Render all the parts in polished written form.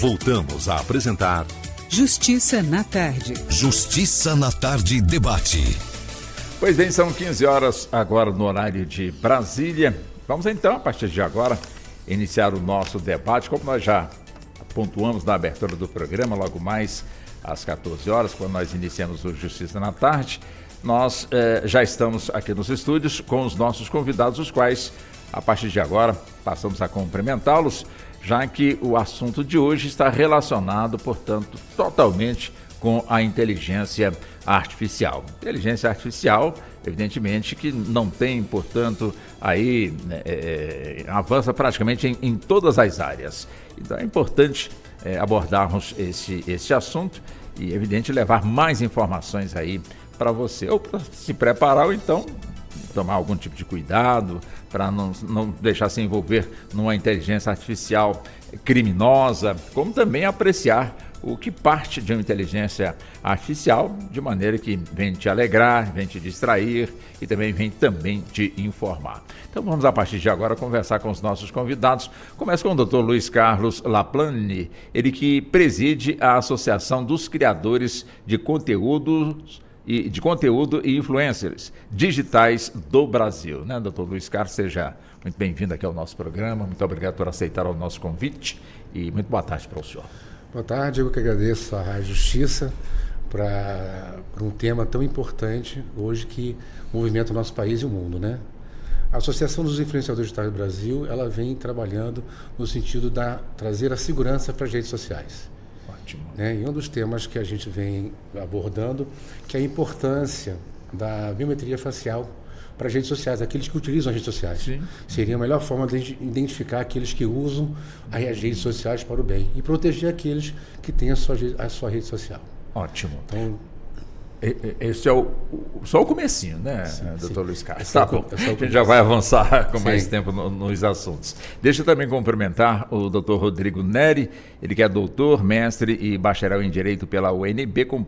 Voltamos a apresentar Justiça na Tarde. Justiça na Tarde Debate. Pois bem, são 15 horas agora no horário de Brasília. Vamos então, a partir de agora, iniciar o nosso debate, como nós já pontuamos na abertura do programa, logo mais às 14 horas, quando nós iniciamos o Justiça na Tarde. Nós já estamos aqui nos estúdios com os nossos convidados, os quais, a partir de agora, passamos a cumprimentá-los, já que o assunto de hoje está relacionado, portanto, totalmente com a inteligência artificial. Inteligência artificial, evidentemente, que não tem, portanto, aí avança praticamente em todas as áreas. Então é importante abordarmos esse assunto e, evidente, levar mais informações aí para você, ou para se preparar, ou então tomar algum tipo de cuidado para não deixar se envolver numa inteligência artificial criminosa, como também apreciar o que parte de uma inteligência artificial, de maneira que vem te alegrar, vem te distrair e também vem te informar. Então vamos, a partir de agora, conversar com os nossos convidados. Começa com o Dr. Luiz Carlos Laplane, ele que preside a Associação dos Criadores de Conteúdo e Influencers Digitais do Brasil, né, Dr. Luiz Carlos? Seja muito bem-vindo aqui ao nosso programa, muito obrigado por aceitar o nosso convite e muito boa tarde para o senhor. Boa tarde, eu que agradeço a Rádio Justiça para um tema tão importante hoje que movimenta o nosso país e o mundo, né? A Associação dos Influenciadores Digitais do Brasil, ela vem trabalhando no sentido de trazer a segurança para as redes sociais. Ótimo. Né? E um dos temas que a gente vem abordando, que é a importância da biometria facial para as redes sociais, aqueles que utilizam as redes sociais. Sim. Seria a melhor forma de identificar aqueles que usam as redes sociais para o bem e proteger aqueles que têm a sua rede social. Ótimo. Então, esse é só o comecinho, né, doutor Luiz Carlos? Tá bom, a gente já vai avançar com mais tempo nos assuntos. Deixa eu também cumprimentar o doutor Rodrigo Neri, ele que é doutor, mestre e bacharel em Direito pela UNB, com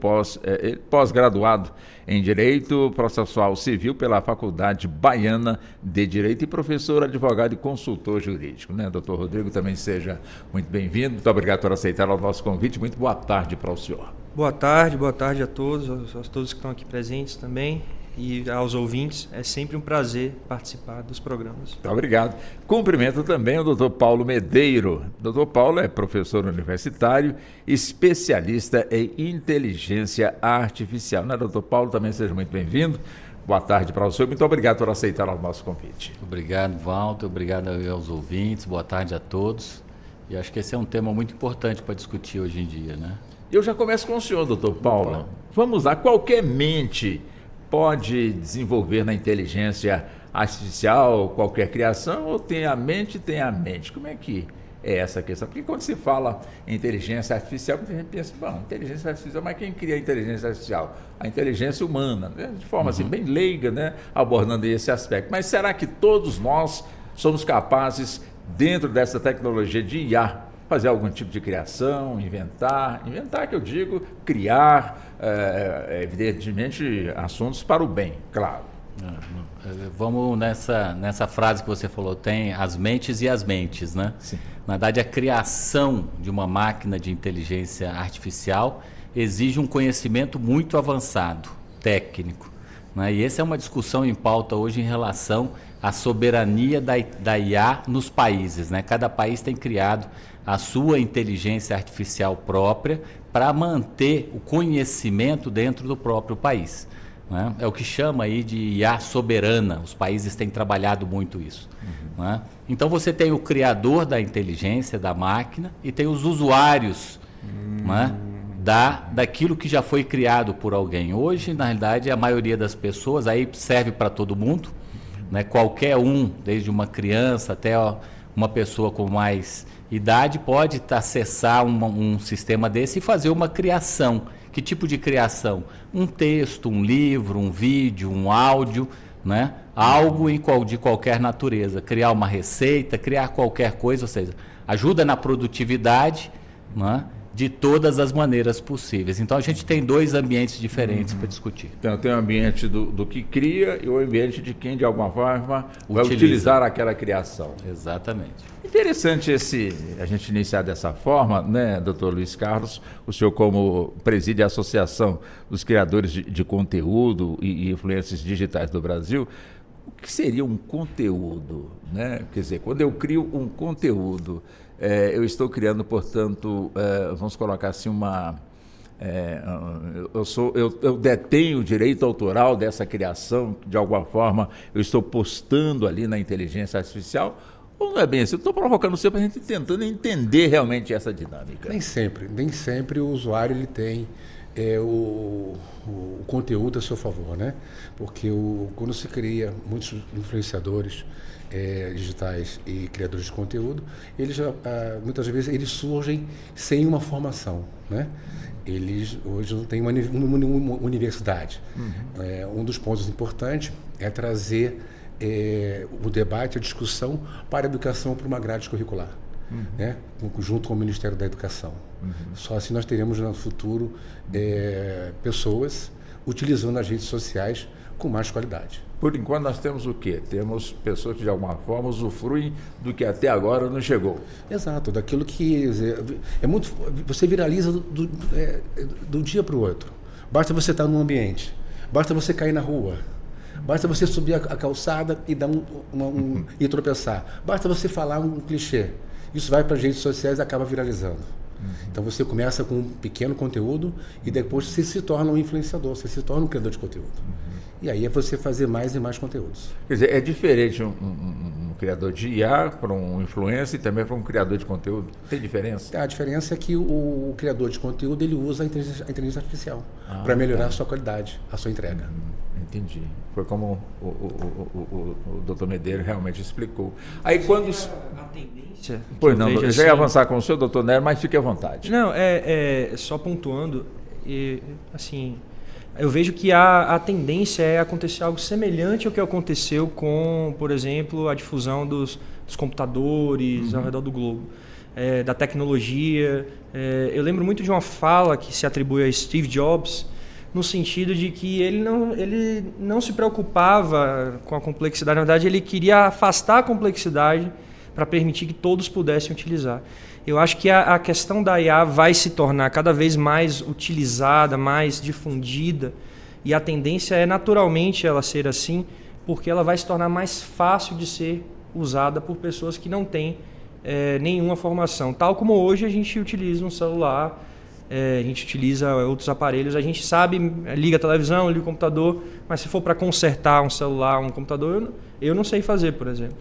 pós-graduado em Direito Processual Civil pela Faculdade Baiana de Direito e professor, advogado e consultor jurídico, né, doutor Rodrigo? Também seja muito bem-vindo, muito obrigado por aceitar o nosso convite, muito boa tarde para o senhor. Boa tarde a todos, a todos que estão aqui presentes também e aos ouvintes. É sempre um prazer participar dos programas. Muito obrigado. Cumprimento também o doutor Paulo Medeiro. Doutor Paulo é professor universitário, especialista em inteligência artificial. Né, doutor Paulo? Também seja muito bem-vindo. Boa tarde para o senhor. Muito obrigado por aceitar o nosso convite. Obrigado, Walter. Obrigado aos ouvintes. Boa tarde a todos. E acho que esse é um tema muito importante para discutir hoje em dia, né? Eu já começo com o senhor, doutor Paulo. Vamos lá, qualquer mente pode desenvolver na inteligência artificial qualquer criação ou tem a mente? Como é que é essa questão? Porque quando se fala em inteligência artificial, a gente pensa, bom, inteligência artificial, mas quem cria a inteligência artificial? A inteligência humana, né? De forma assim, bem leiga, né? Abordando esse aspecto. Mas será que todos nós somos capazes, dentro dessa tecnologia de IA, fazer algum tipo de criação, inventar que eu digo, criar, evidentemente, assuntos para o bem, claro. Vamos nessa frase que você falou, tem as mentes e as mentes, né? Sim. Na verdade, a criação de uma máquina de inteligência artificial exige um conhecimento muito avançado, técnico, né? E essa é uma discussão em pauta hoje em relação à soberania da IA nos países, né? Cada país tem criado a sua inteligência artificial própria para manter o conhecimento dentro do próprio país, né? É o que chama aí de IA soberana, os países têm trabalhado muito isso. Né? Então você tem o criador da inteligência, da máquina, e tem os usuários, né? Daquilo que já foi criado por alguém. Hoje, na realidade, a maioria das pessoas, aí serve para todo mundo, né? Qualquer um, desde uma criança até uma pessoa com mais idade, pode acessar um sistema desse e fazer uma criação. Que tipo de criação? Um texto, um livro, um vídeo, um áudio, né? Algo de qualquer natureza. Criar uma receita, criar qualquer coisa, ou seja, ajuda na produtividade, né? de todas as maneiras possíveis. Então a gente tem 2 ambientes diferentes para discutir. Então tem o ambiente do que cria e o ambiente de quem de alguma forma vai utilizar aquela criação. Exatamente. Interessante a gente iniciar dessa forma, né, doutor Luiz Carlos, o senhor como preside a Associação dos Criadores de Conteúdo e Influências Digitais do Brasil. O que seria um conteúdo, né? Quer dizer, quando eu crio um conteúdo, eu estou criando, portanto, vamos colocar assim, eu detenho o direito autoral dessa criação, de alguma forma eu estou postando ali na inteligência artificial, ou não é bem assim? Eu estou provocando você para a gente tentando entender realmente essa dinâmica. Nem sempre o usuário ele tem o conteúdo a seu favor, né? Porque quando se cria muitos influenciadores digitais e criadores de conteúdo, eles muitas vezes eles surgem sem uma formação, né? Eles hoje não têm uma universidade. Um dos pontos importantes é trazer o debate, a discussão para a educação, para uma grade curricular, né? Junto com o Ministério da Educação. Só assim nós teremos no futuro pessoas utilizando as redes sociais com mais qualidade. Por enquanto nós temos o quê? Temos pessoas que de alguma forma usufruem do que até agora não chegou. Exato, daquilo que você viraliza do dia para o outro. Basta você estar num ambiente, basta você cair na rua, basta você subir a calçada e dar e tropeçar, basta você falar um clichê. Isso vai para as redes sociais e acaba viralizando. Então você começa com um pequeno conteúdo e depois você se torna um influenciador, você se torna um criador de conteúdo. E aí é você fazer mais e mais conteúdos. Quer dizer, é diferente um criador de IA para um influencer e também para um criador de conteúdo? Tem diferença? A diferença é que o criador de conteúdo ele usa a inteligência artificial para melhorar a sua qualidade, a sua entrega. Entendi. Foi como o doutor Medeiros realmente explicou. Aí quando... A tendência... Pois não, eu já ia avançar com o senhor, doutor Nery, mas fique à vontade. Não, só pontuando, assim... Eu vejo que a tendência é acontecer algo semelhante ao que aconteceu com, por exemplo, a difusão dos computadores ao redor do globo, da tecnologia. Eu lembro muito de uma fala que se atribui a Steve Jobs, no sentido de que ele não se preocupava com a complexidade. Na verdade, ele queria afastar a complexidade para permitir que todos pudessem utilizar. Eu acho que a questão da IA vai se tornar cada vez mais utilizada, mais difundida, e a tendência é naturalmente ela ser assim, porque ela vai se tornar mais fácil de ser usada por pessoas que não têm nenhuma formação. Tal como hoje a gente utiliza um celular, a gente utiliza outros aparelhos, a gente sabe, liga a televisão, liga o computador, mas se for para consertar um celular, um computador, eu não sei fazer, por exemplo.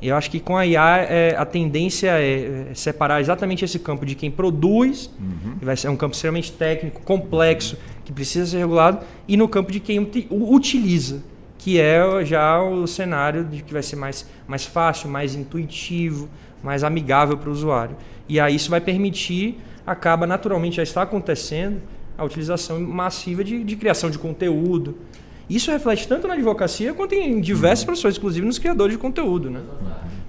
Eu acho que com a IA a tendência é separar exatamente esse campo de quem produz, que vai ser um campo extremamente técnico, complexo, que precisa ser regulado, e no campo de quem utiliza, que é já o cenário de que vai ser mais fácil, mais intuitivo, mais amigável para o usuário. E aí isso vai permitir, acaba naturalmente, já está acontecendo, a utilização massiva de criação de conteúdo. Isso reflete tanto na advocacia quanto em diversas profissões, inclusive nos criadores de conteúdo, né?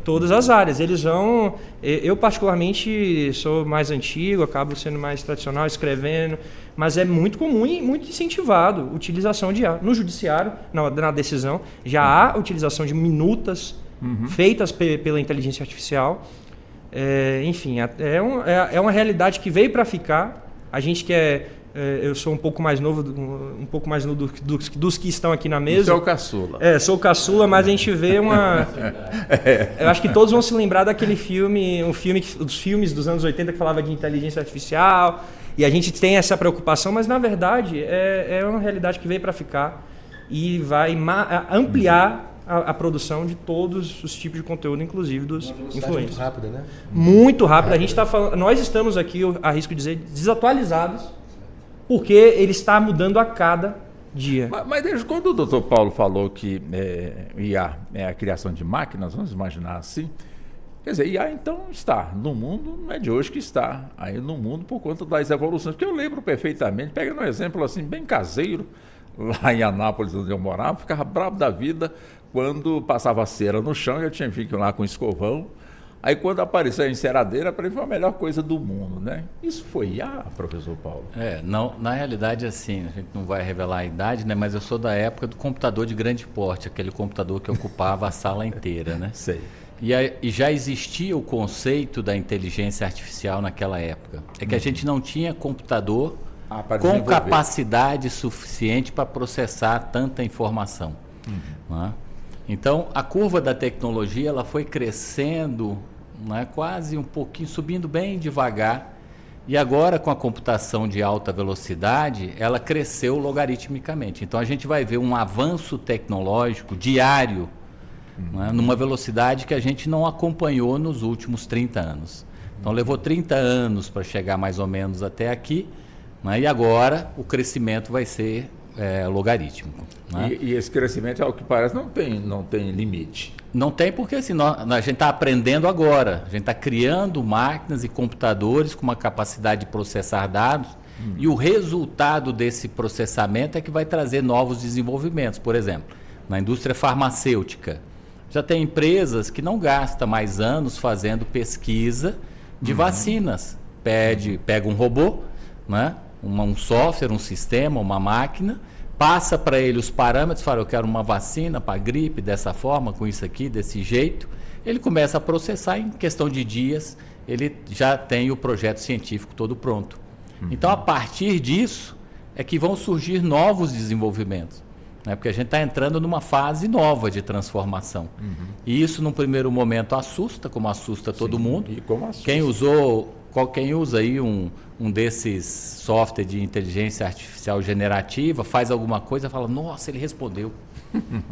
Todas as áreas. Eles vão... Eu, particularmente, sou mais antigo, acabo sendo mais tradicional, escrevendo, mas é muito comum e muito incentivado a utilização de IA. No judiciário, na decisão, já há utilização de minutas feitas pela inteligência artificial. Enfim, é uma realidade que veio para ficar. A gente que eu sou um pouco mais novo dos que estão aqui na mesa. Você é o caçula. Sou o caçula, mas a gente vê uma... Eu acho que todos vão se lembrar daquele filme, dos filmes dos anos 80 que falava de inteligência artificial, e a gente tem essa preocupação, mas na verdade é uma realidade que veio para ficar e vai ampliar a produção de todos os tipos de conteúdo, inclusive dos influencers. Muito rápida, né? Muito rápida. A gente está falando, nós estamos aqui, eu arrisco dizer, desatualizados, porque ele está mudando a cada dia. Mas quando o doutor Paulo falou que IA é a criação de máquinas, vamos imaginar assim, quer dizer, IA então está no mundo, não é de hoje que está aí no mundo por conta das evoluções, porque eu lembro perfeitamente, pegando um exemplo assim bem caseiro, lá em Anápolis, onde eu morava, ficava bravo da vida quando passava cera no chão e eu tinha que vir lá com escovão Aí quando apareceu a enceradeira, para ele foi a melhor coisa do mundo, né? Isso foi IA, professor Paulo? Não, na realidade, assim, a gente não vai revelar a idade, né? Mas eu sou da época do computador de grande porte, aquele computador que ocupava a sala inteira, né? Sei. E já existia o conceito da inteligência artificial naquela época. É que a gente não tinha computador com capacidade suficiente para processar tanta informação. Né? Então, a curva da tecnologia ela foi crescendo, né, quase um pouquinho, subindo bem devagar. E agora, com a computação de alta velocidade, ela cresceu logaritmicamente. Então, a gente vai ver um avanço tecnológico diário, né, numa velocidade que a gente não acompanhou nos últimos 30 anos. Então, levou 30 anos para chegar mais ou menos até aqui, né, e agora o crescimento vai ser logarítmico. Né? E esse crescimento, ao que parece, não tem limite. Não tem porque assim, a gente está aprendendo agora, a gente está criando máquinas e computadores com uma capacidade de processar dados e o resultado desse processamento é que vai trazer novos desenvolvimentos. Por exemplo, na indústria farmacêutica, já tem empresas que não gastam mais anos fazendo pesquisa de vacinas. Pega um robô, né? Um software, um sistema, uma máquina, passa para ele os parâmetros, fala, eu quero uma vacina para gripe dessa forma, com isso aqui, desse jeito. Ele começa a processar, em questão de dias, ele já tem o projeto científico todo pronto. Então, a partir disso, é que vão surgir novos desenvolvimentos. Né? Porque a gente está entrando numa fase nova de transformação. E isso, num primeiro momento, assusta, como assusta todo mundo. E como assusta. Quem usa aí um desses software de inteligência artificial generativa, faz alguma coisa e fala, nossa, ele respondeu.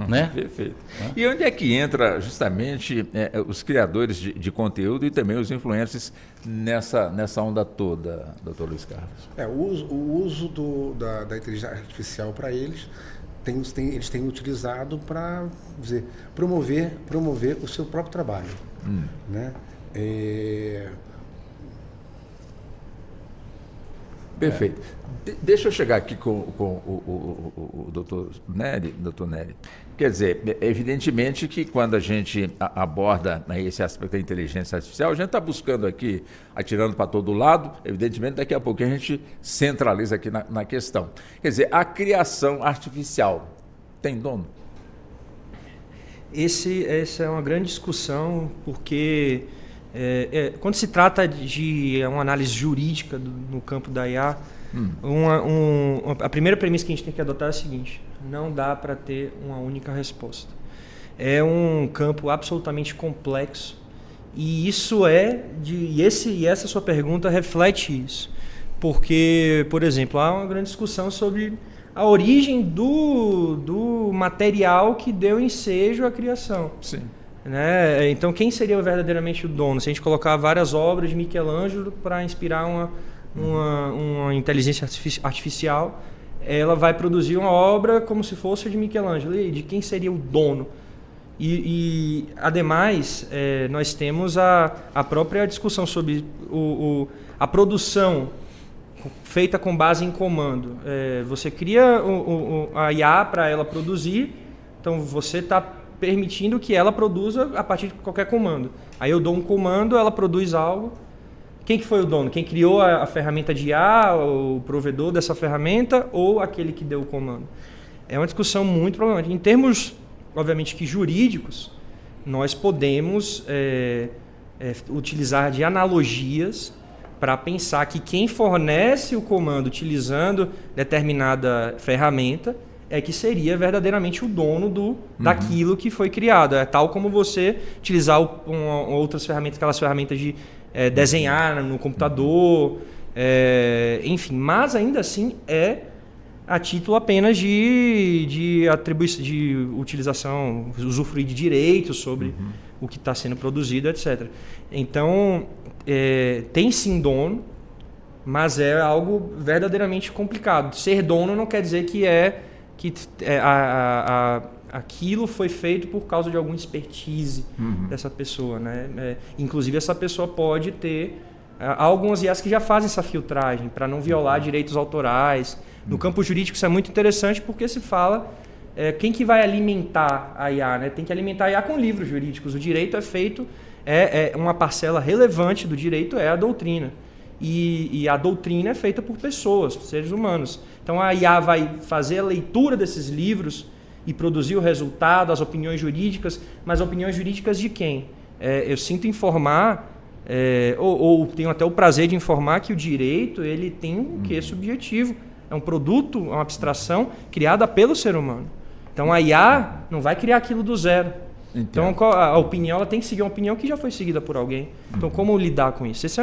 Né? Perfeito. E onde é que entra justamente os criadores de conteúdo e também os influencers nessa onda toda, doutor Luiz Carlos? O uso da inteligência artificial para eles, eles têm utilizado para promover o seu próprio trabalho. Né? Perfeito. Deixa eu chegar aqui com o doutor Nery. Quer dizer, evidentemente que quando a gente aborda esse aspecto da inteligência artificial, a gente está buscando aqui, atirando para todo lado, evidentemente daqui a pouquinho a gente centraliza aqui na questão. Quer dizer, a criação artificial tem dono? Essa é uma grande discussão, porque quando se trata de uma análise jurídica no campo da IA, a primeira premissa que a gente tem que adotar é a seguinte: não dá para ter uma única resposta. É um campo absolutamente complexo e essa sua pergunta reflete isso. Porque, por exemplo, há uma grande discussão sobre a origem do material que deu ensejo à criação. Sim. Né? Então, quem seria verdadeiramente o dono? Se a gente colocar várias obras de Michelangelo para inspirar uma inteligência artificial, ela vai produzir uma obra como se fosse de Michelangelo. E de quem seria o dono? E ademais, nós temos a própria discussão sobre a produção feita com base em comando. Você cria a IA para ela produzir, então você está permitindo que ela produza a partir de qualquer comando. Aí eu dou um comando, ela produz algo. Quem que foi o dono? Quem criou a ferramenta de IA, o provedor dessa ferramenta ou aquele que deu o comando? É uma discussão muito problemática. Em termos, obviamente, que jurídicos, nós podemos utilizar de analogias para pensar que quem fornece o comando utilizando determinada ferramenta é que seria verdadeiramente o dono daquilo que foi criado. É tal como você utilizar outras ferramentas, aquelas ferramentas de desenhar no computador, enfim. Mas ainda assim é a título apenas de atribuição, de utilização, usufruir de direitos sobre o que está sendo produzido, etc. Então, tem sim dono, mas é algo verdadeiramente complicado. Ser dono não quer dizer que aquilo foi feito por causa de alguma expertise dessa pessoa, né? Inclusive, essa pessoa pode ter algumas IAs que já fazem essa filtragem para não violar direitos autorais. No campo jurídico isso é muito interessante porque se fala quem que vai alimentar a IA, né? Tem que alimentar a IA com livros jurídicos. O direito é feito uma parcela relevante do direito é a doutrina. E a doutrina é feita por pessoas, por seres humanos. Então a IA vai fazer a leitura desses livros e produzir o resultado, as opiniões jurídicas, mas opiniões jurídicas de quem? Eu sinto informar, ou tenho até o prazer de informar que o direito ele tem um quê subjetivo. É um produto, uma abstração criada pelo ser humano. Então a IA não vai criar aquilo do zero. Então a opinião ela tem que seguir uma opinião que já foi seguida por alguém. Então como lidar com isso? Esse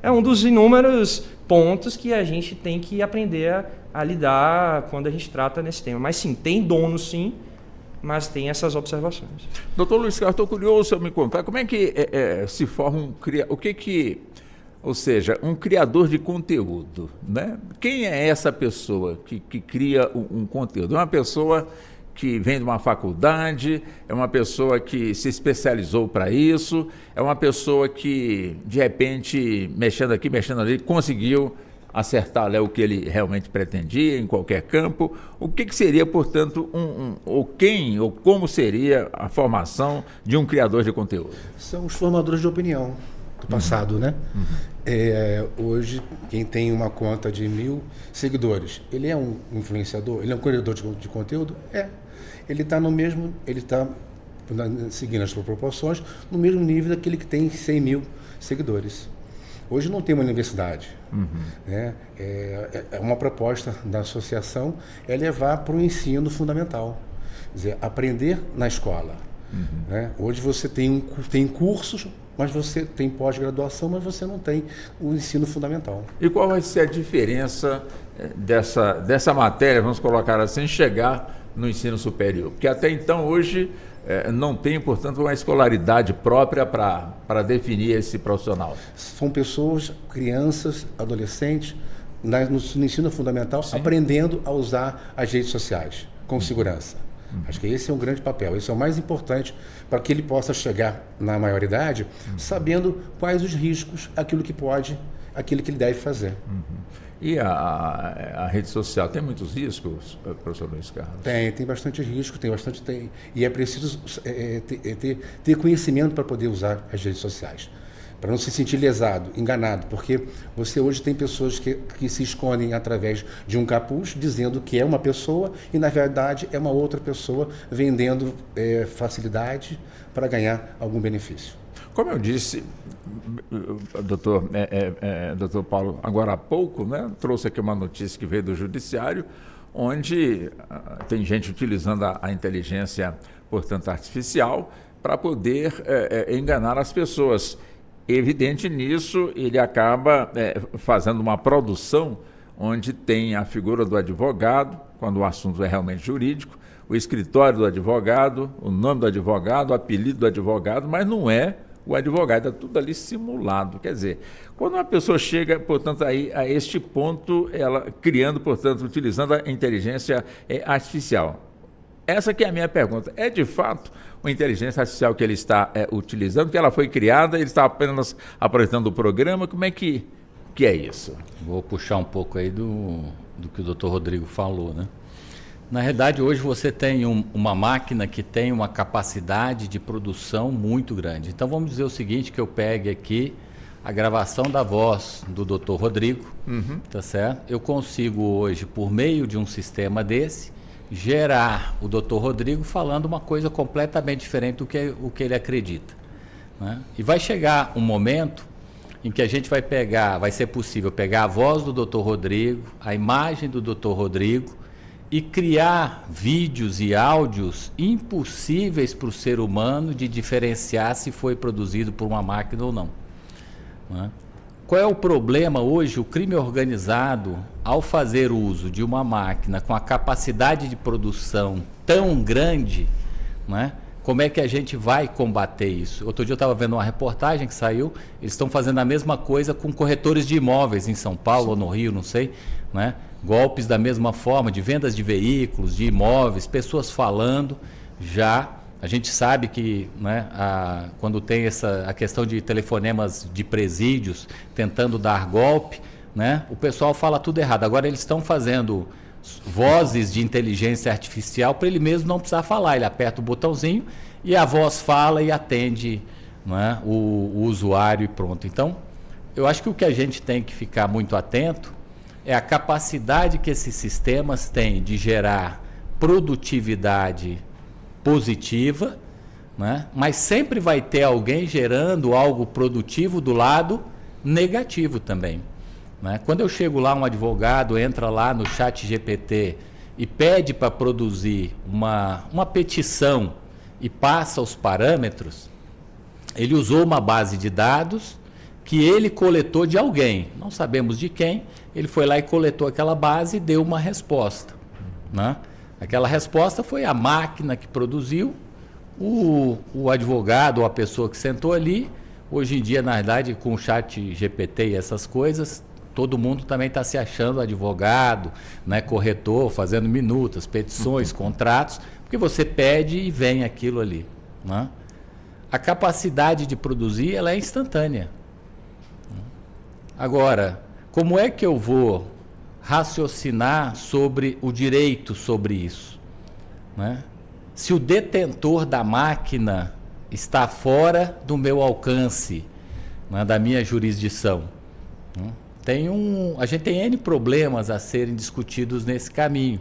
é um dos inúmeros pontos que a gente tem que aprender a lidar quando a gente trata nesse tema. Mas sim, tem dono sim, mas tem essas observações. Doutor Luiz Carlos, estou curioso a me contar como é que se forma ou seja, um criador de conteúdo, né? Quem é essa pessoa que cria um conteúdo? É uma pessoa que vem de uma faculdade, é uma pessoa que se especializou para isso, é uma pessoa que, de repente, mexendo aqui, mexendo ali, conseguiu acertar o que ele realmente pretendia em qualquer campo. O que seria, portanto, ou como seria a formação de um criador de conteúdo? São os formadores de opinião do passado, né? Hoje, quem tem uma conta de 1.000 seguidores, ele é um influenciador? Ele é um criador de conteúdo? Ele está seguindo as suas proporções, no mesmo nível daquele que tem 100.000 seguidores. Hoje não tem uma universidade. Né? Uma proposta da associação é levar para o ensino fundamental. Quer dizer, aprender na escola. Né? Hoje você tem cursos, mas você tem pós-graduação, mas você não tem o ensino fundamental. E qual vai ser a diferença dessa matéria, vamos colocar assim, chegar no ensino superior? Porque até então, hoje, não tem, portanto, uma escolaridade própria para definir esse profissional. São pessoas, crianças, adolescentes, no ensino fundamental, sim, aprendendo a usar as redes sociais com segurança. Acho que esse é um grande papel, esse é o mais importante para que ele possa chegar na maioridade sabendo quais os riscos, aquilo que ele deve fazer. E a rede social tem muitos riscos, professor Luiz Carlos? Tem bastante risco, e é preciso ter conhecimento para poder usar as redes sociais, para não se sentir lesado, enganado, porque você hoje tem pessoas que se escondem através de um capuz, dizendo que é uma pessoa e, na verdade, é uma outra pessoa vendendo facilidade para ganhar algum benefício. Como eu disse, doutor Paulo, agora há pouco, né, trouxe aqui uma notícia que veio do Judiciário, onde tem gente utilizando a inteligência, portanto, artificial, para poder enganar as pessoas. Evidente nisso, ele acaba fazendo uma produção onde tem a figura do advogado, quando o assunto é realmente jurídico, o escritório do advogado, o nome do advogado, o apelido do advogado, mas não é o advogado, é tudo ali simulado. Quer dizer, quando uma pessoa chega, portanto, a este ponto, ela criando, portanto, utilizando a inteligência artificial. Essa que é a minha pergunta. É de fato uma inteligência artificial que ele está utilizando, que ela foi criada, ele está apenas apresentando o programa? Como é que é isso? Vou puxar um pouco aí do que o doutor Rodrigo falou, né? Na realidade, hoje você tem uma máquina que tem uma capacidade de produção muito grande. Então, vamos dizer o seguinte, que eu pegue aqui a gravação da voz do Dr. Rodrigo, tá certo? Eu consigo hoje, por meio de um sistema desse, gerar o Dr. Rodrigo falando uma coisa completamente diferente do que o que ele acredita, né? E vai chegar um momento em que a gente vai ser possível pegar a voz do Dr. Rodrigo, a imagem do Dr. Rodrigo, e criar vídeos e áudios impossíveis para o ser humano de diferenciar se foi produzido por uma máquina ou não, né? Qual é o problema hoje? O crime organizado, ao fazer uso de uma máquina com a capacidade de produção tão grande, né? Como é que a gente vai combater isso? Outro dia eu estava vendo uma reportagem que saiu, eles estão fazendo a mesma coisa com corretores de imóveis em São Paulo, sim, ou no Rio, não sei, né? Golpes da mesma forma, de vendas de veículos, de imóveis, pessoas falando já. A gente sabe que, né, quando tem a questão de telefonemas de presídios tentando dar golpe, né, o pessoal fala tudo errado. Agora eles estão fazendo vozes de inteligência artificial para ele mesmo não precisar falar. Ele aperta o botãozinho e a voz fala e atende não é? o usuário e pronto. Então, eu acho que o que a gente tem que ficar muito atento é a capacidade que esses sistemas têm de gerar produtividade positiva, né? Mas sempre vai ter alguém gerando algo produtivo do lado negativo também, né? Quando eu chego lá, um advogado entra lá no ChatGPT e pede para produzir uma petição e passa os parâmetros, ele usou uma base de dados que ele coletou de alguém, não sabemos de quem, ele foi lá e coletou aquela base e deu uma resposta, né? Aquela resposta foi a máquina que produziu, o advogado ou a pessoa que sentou ali. Hoje em dia, na verdade, com o ChatGPT e essas coisas, todo mundo também está se achando advogado, né, corretor, fazendo minutas, petições, contratos, porque você pede e vem aquilo ali, né? A capacidade de produzir, ela é instantânea. Agora, como é que eu vou raciocinar sobre o direito sobre isso, né? Se o detentor da máquina está fora do meu alcance, né, da minha jurisdição, né? A gente tem N problemas a serem discutidos nesse caminho,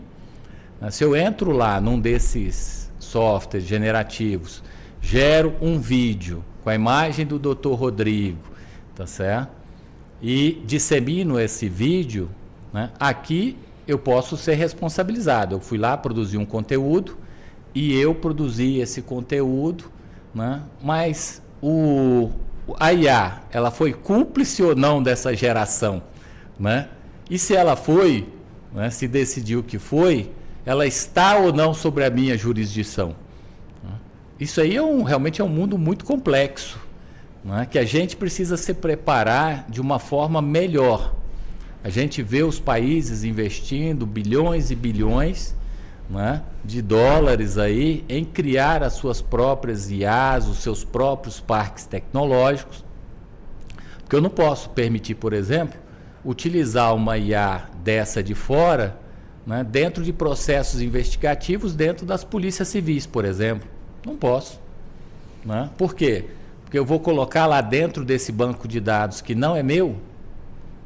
né? Se eu entro lá num desses softwares generativos, gero um vídeo com a imagem do Dr. Rodrigo, tá certo? E dissemino esse vídeo, né? Aqui eu posso ser responsabilizado. Eu fui lá, produzi um conteúdo e eu produzi esse conteúdo, né? Mas a IA, ela foi cúmplice ou não dessa geração, né? E se ela foi, né, se decidiu que foi, ela está ou não sobre a minha jurisdição? Isso aí realmente é um mundo muito complexo, né, que a gente precisa se preparar de uma forma melhor. A gente vê os países investindo bilhões e bilhões, né, de dólares aí em criar as suas próprias IAs, os seus próprios parques tecnológicos, porque eu não posso permitir, por exemplo, utilizar uma IA dessa de fora, né, dentro de processos investigativos dentro das polícias civis, por exemplo. Não posso, né? Por quê? Porque eu vou colocar lá dentro desse banco de dados que não é meu,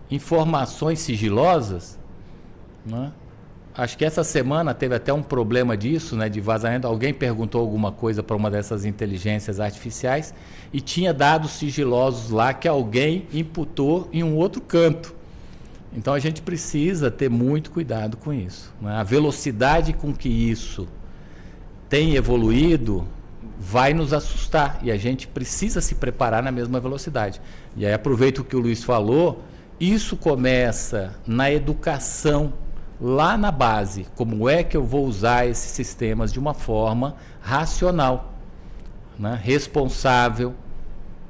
informações sigilosas, né? Acho que essa semana teve até um problema disso, né, de vazamento. Alguém perguntou alguma coisa para uma dessas inteligências artificiais e tinha dados sigilosos lá que alguém imputou em um outro canto. Então a gente precisa ter muito cuidado com isso, né? A velocidade com que isso tem evoluído vai nos assustar e a gente precisa se preparar na mesma velocidade. E aí aproveito o que o Luiz falou, isso começa na educação, lá na base. Como é que eu vou usar esses sistemas de uma forma racional, né? Responsável,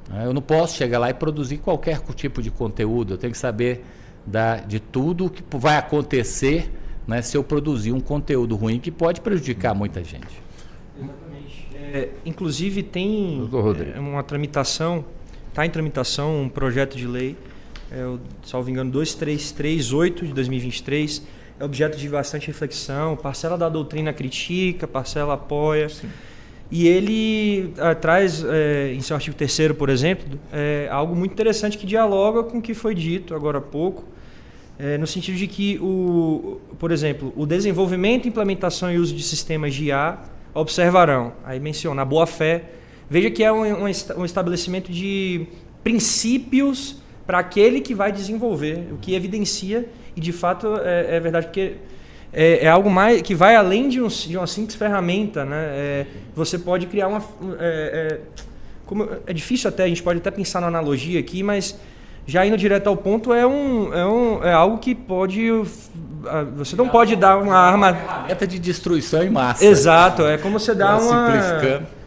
né? Eu não posso chegar lá e produzir qualquer tipo de conteúdo, eu tenho que saber de tudo o que vai acontecer, né, se eu produzir um conteúdo ruim que pode prejudicar muita gente. Exatamente. Inclusive tem uma tramitação, está em tramitação um projeto de lei, salvo engano 2338 de 2023, é objeto de bastante reflexão, parcela da doutrina critica, parcela apoia. Sim. E ele traz, em seu artigo 3º, por exemplo, algo muito interessante que dialoga com o que foi dito agora há pouco, no sentido de que, por exemplo, o desenvolvimento, implementação e uso de sistemas de IA observarão, aí menciona a boa-fé. Veja que é um estabelecimento de princípios para aquele que vai desenvolver, o que evidencia, e de fato é verdade, porque é algo mais que vai além de uma simples ferramenta, né? Você pode criar como é difícil até, a gente pode até pensar na analogia aqui, mas já indo direto ao ponto, é algo que pode... Você não pode dar uma arma... Ferramenta de destruição em massa. Exato, é como você dá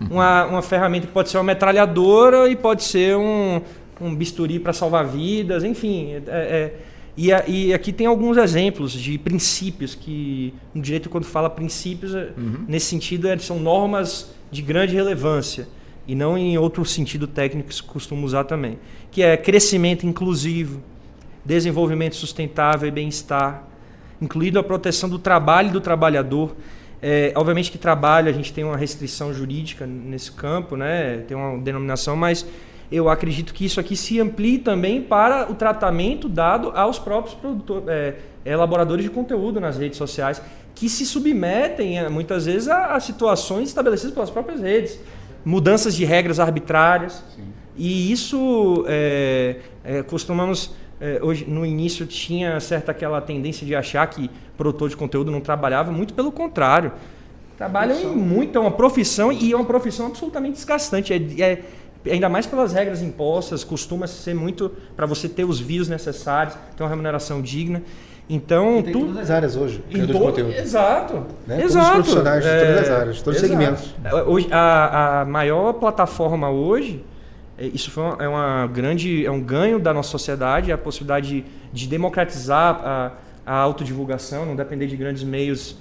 uma ferramenta que pode ser uma metralhadora e pode ser um bisturi para salvar vidas, enfim. E aqui tem alguns exemplos de princípios que, no direito, quando fala princípios, nesse sentido, são normas de grande relevância, e não em outro sentido técnico que se costuma usar também, que é crescimento inclusivo, desenvolvimento sustentável e bem-estar, incluindo a proteção do trabalho e do trabalhador, Obviamente que trabalho, a gente tem uma restrição jurídica nesse campo, né? Tem uma denominação, mas eu acredito que isso aqui se amplie também para o tratamento dado aos próprios elaboradores de conteúdo nas redes sociais, que se submetem muitas vezes a situações estabelecidas pelas próprias redes, mudanças de regras arbitrárias. Sim. E isso costumamos... hoje, no início tinha certa aquela tendência de achar que produtor de conteúdo não trabalhava, muito pelo contrário. Trabalham muito, é uma profissão e é uma profissão absolutamente desgastante. Ainda mais pelas regras impostas, costuma ser muito para você ter os views necessários, ter uma remuneração digna. Então, tem todas as áreas hoje, criador de conteúdo. Exato. Né? Exato. Todos os profissionais de todas as áreas, todos os segmentos. Hoje, a maior plataforma hoje, isso foi um ganho da nossa sociedade, a possibilidade de democratizar a autodivulgação, não depender de grandes meios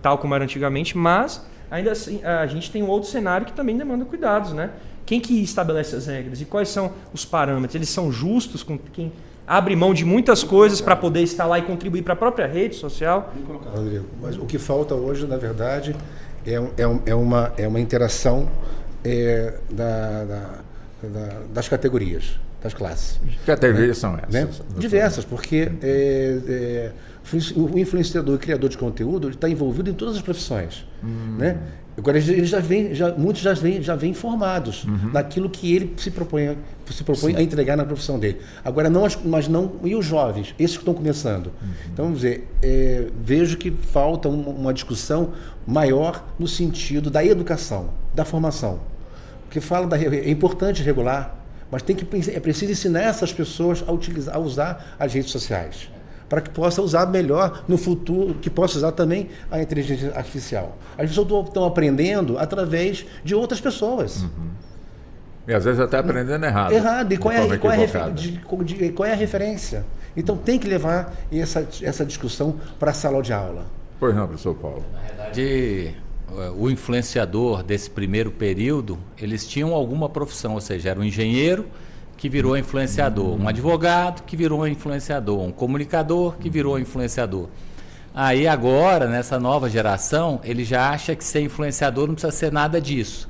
tal como era antigamente, mas ainda assim a gente tem um outro cenário que também demanda cuidados, né? Quem que estabelece as regras e quais são os parâmetros? Eles são justos com quem abre mão de muitas coisas para poder estar lá e contribuir para a própria rede social? Rodrigo, mas o que falta hoje, na verdade, é uma interação das categorias, das classes. Que categorias são essas? Né? Diversas, porque o influenciador e criador de conteúdo está envolvido em todas as profissões. Né? Agora, muitos já vêm formados naquilo que ele se propõe a entregar na profissão dele. Agora, e os jovens, esses que estão começando? Então, vamos dizer, vejo que falta uma discussão maior no sentido da educação, da formação. Porque é importante regular, mas é preciso ensinar essas pessoas a usar as redes sociais, para que possa usar melhor no futuro, que possa usar também a inteligência artificial. As pessoas estão aprendendo através de outras pessoas. E às vezes até aprendendo errado. E qual é a referência? Então tem que levar essa discussão para a sala de aula. Pois não, professor Paulo. Na verdade, o influenciador desse primeiro período, eles tinham alguma profissão, ou seja, era um engenheiro que virou influenciador, um advogado que virou influenciador, um comunicador que virou influenciador. Aí agora, nessa nova geração, ele já acha que ser influenciador não precisa ser nada disso,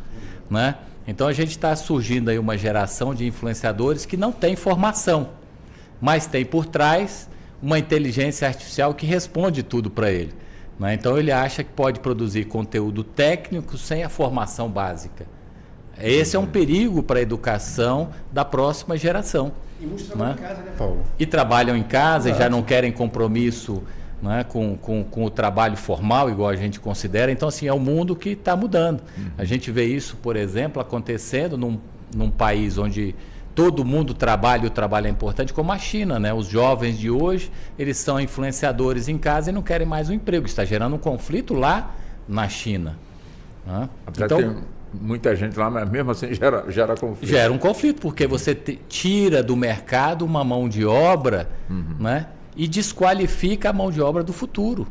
né? Então a gente está surgindo aí uma geração de influenciadores que não tem formação, mas tem por trás uma inteligência artificial que responde tudo para ele. Então ele acha que pode produzir conteúdo técnico sem a formação básica. Esse é um perigo para a educação da próxima geração. E muitos trabalham em casa, né, Paulo? E trabalham em casa e já não querem compromisso, né, com o trabalho formal, igual a gente considera. Então, assim, é um mundo que está mudando. A gente vê isso, por exemplo, acontecendo num país onde todo mundo trabalha e o trabalho é importante, como a China, né? Os jovens de hoje, eles são influenciadores em casa e não querem mais um emprego. Isso está gerando um conflito lá na China. Né? Então, tem muita gente lá, mas mesmo assim gera conflito. Gera um conflito, porque você tira do mercado uma mão de obra, né? E desqualifica a mão de obra do futuro.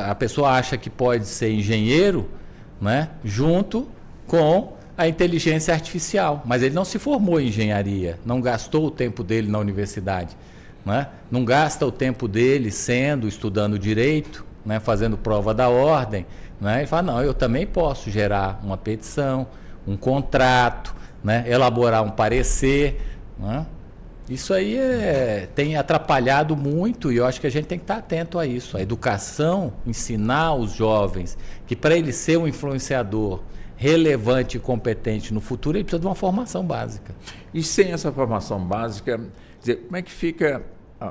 A pessoa acha que pode ser engenheiro, né? Junto com a inteligência artificial, mas ele não se formou em engenharia, não gastou o tempo dele na universidade, né? Não gasta o tempo dele estudando direito, né? Fazendo prova da ordem, né? Ele fala, não, eu também posso gerar uma petição, um contrato, né? Elaborar um parecer, né? Isso aí tem atrapalhado muito e eu acho que a gente tem que estar atento a isso. A educação, ensinar os jovens que para ele ser um influenciador relevante e competente no futuro, ele precisa de uma formação básica. E sem essa formação básica, dizer, como é que fica